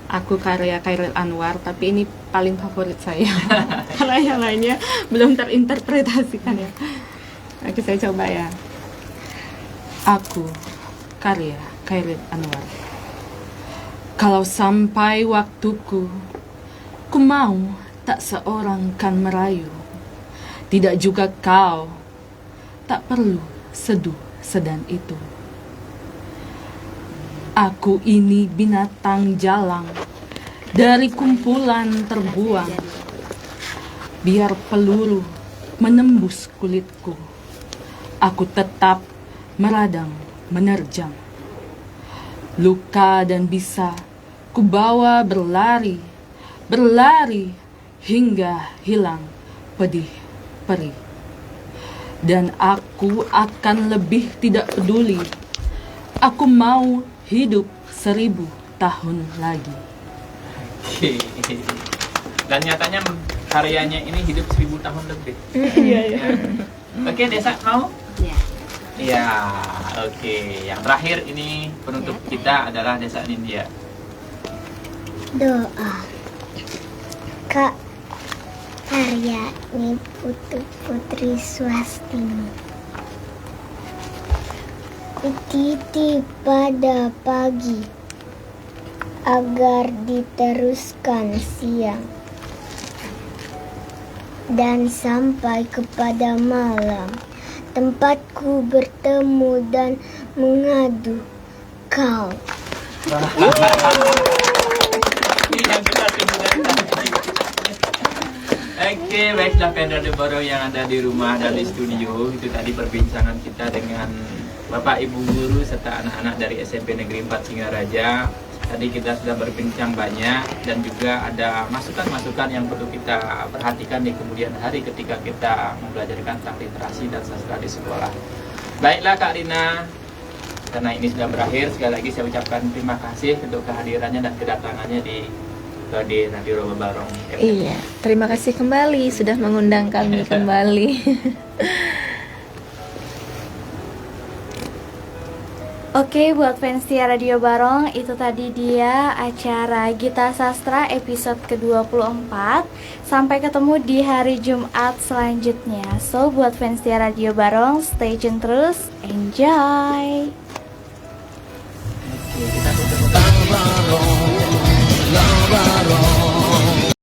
Aku karya Khairil Anwar, tapi ini paling favorit saya. Karena yang lainnya belum terinterpretasikan ya. Oke, saya coba ya. Aku karya Khairil Anwar. Kalau sampai waktuku, ku mau tak seorang kan merayu. Tidak juga kau, tak perlu seduh sedan itu. Aku ini binatang jalang, dari kumpulan terbuang. Biar peluru menembus kulitku, aku tetap meradang, menerjang. Luka dan bisa kubawa berlari, berlari hingga hilang pedih perih. Dan aku akan lebih tidak peduli. Aku mau hidup 1000 tahun lagi. Dan nyatanya karyanya ini hidup 1000 tahun lebih. Iya, iya. Oke, Desa mau? Iya. Iya, oke. Yang terakhir ini penutup kita adalah Desa Nindya. Doa. Kak Aryani Putu Putri Swastini. Titip pada pagi agar diteruskan siang dan sampai kepada malam, tempatku bertemu dan mengadu kau. Oke, baiklah Pendra Baro yang ada di rumah dan di studio. Itu tadi perbincangan kita dengan Bapak Ibu guru serta anak-anak dari SMP Negeri 4 Singaraja. Tadi kita sudah berbincang banyak dan juga ada masukan-masukan yang perlu kita perhatikan di kemudian hari ketika kita membelajarkan tentang literasi dan sastra di sekolah. Baiklah Kak Rina, karena ini sudah berakhir, sekali lagi saya ucapkan terima kasih untuk kehadirannya dan kedatangannya di Radio Roba Barong. Iya, terima kasih kembali sudah mengundang kami kembali. Oke, buat fans Tia Radio Barong, itu tadi dia acara Gita Sastra episode ke-24. Sampai ketemu di hari Jumat selanjutnya. So, buat fans Tia Radio Barong, stay tune terus, enjoy. Oke, kita tutup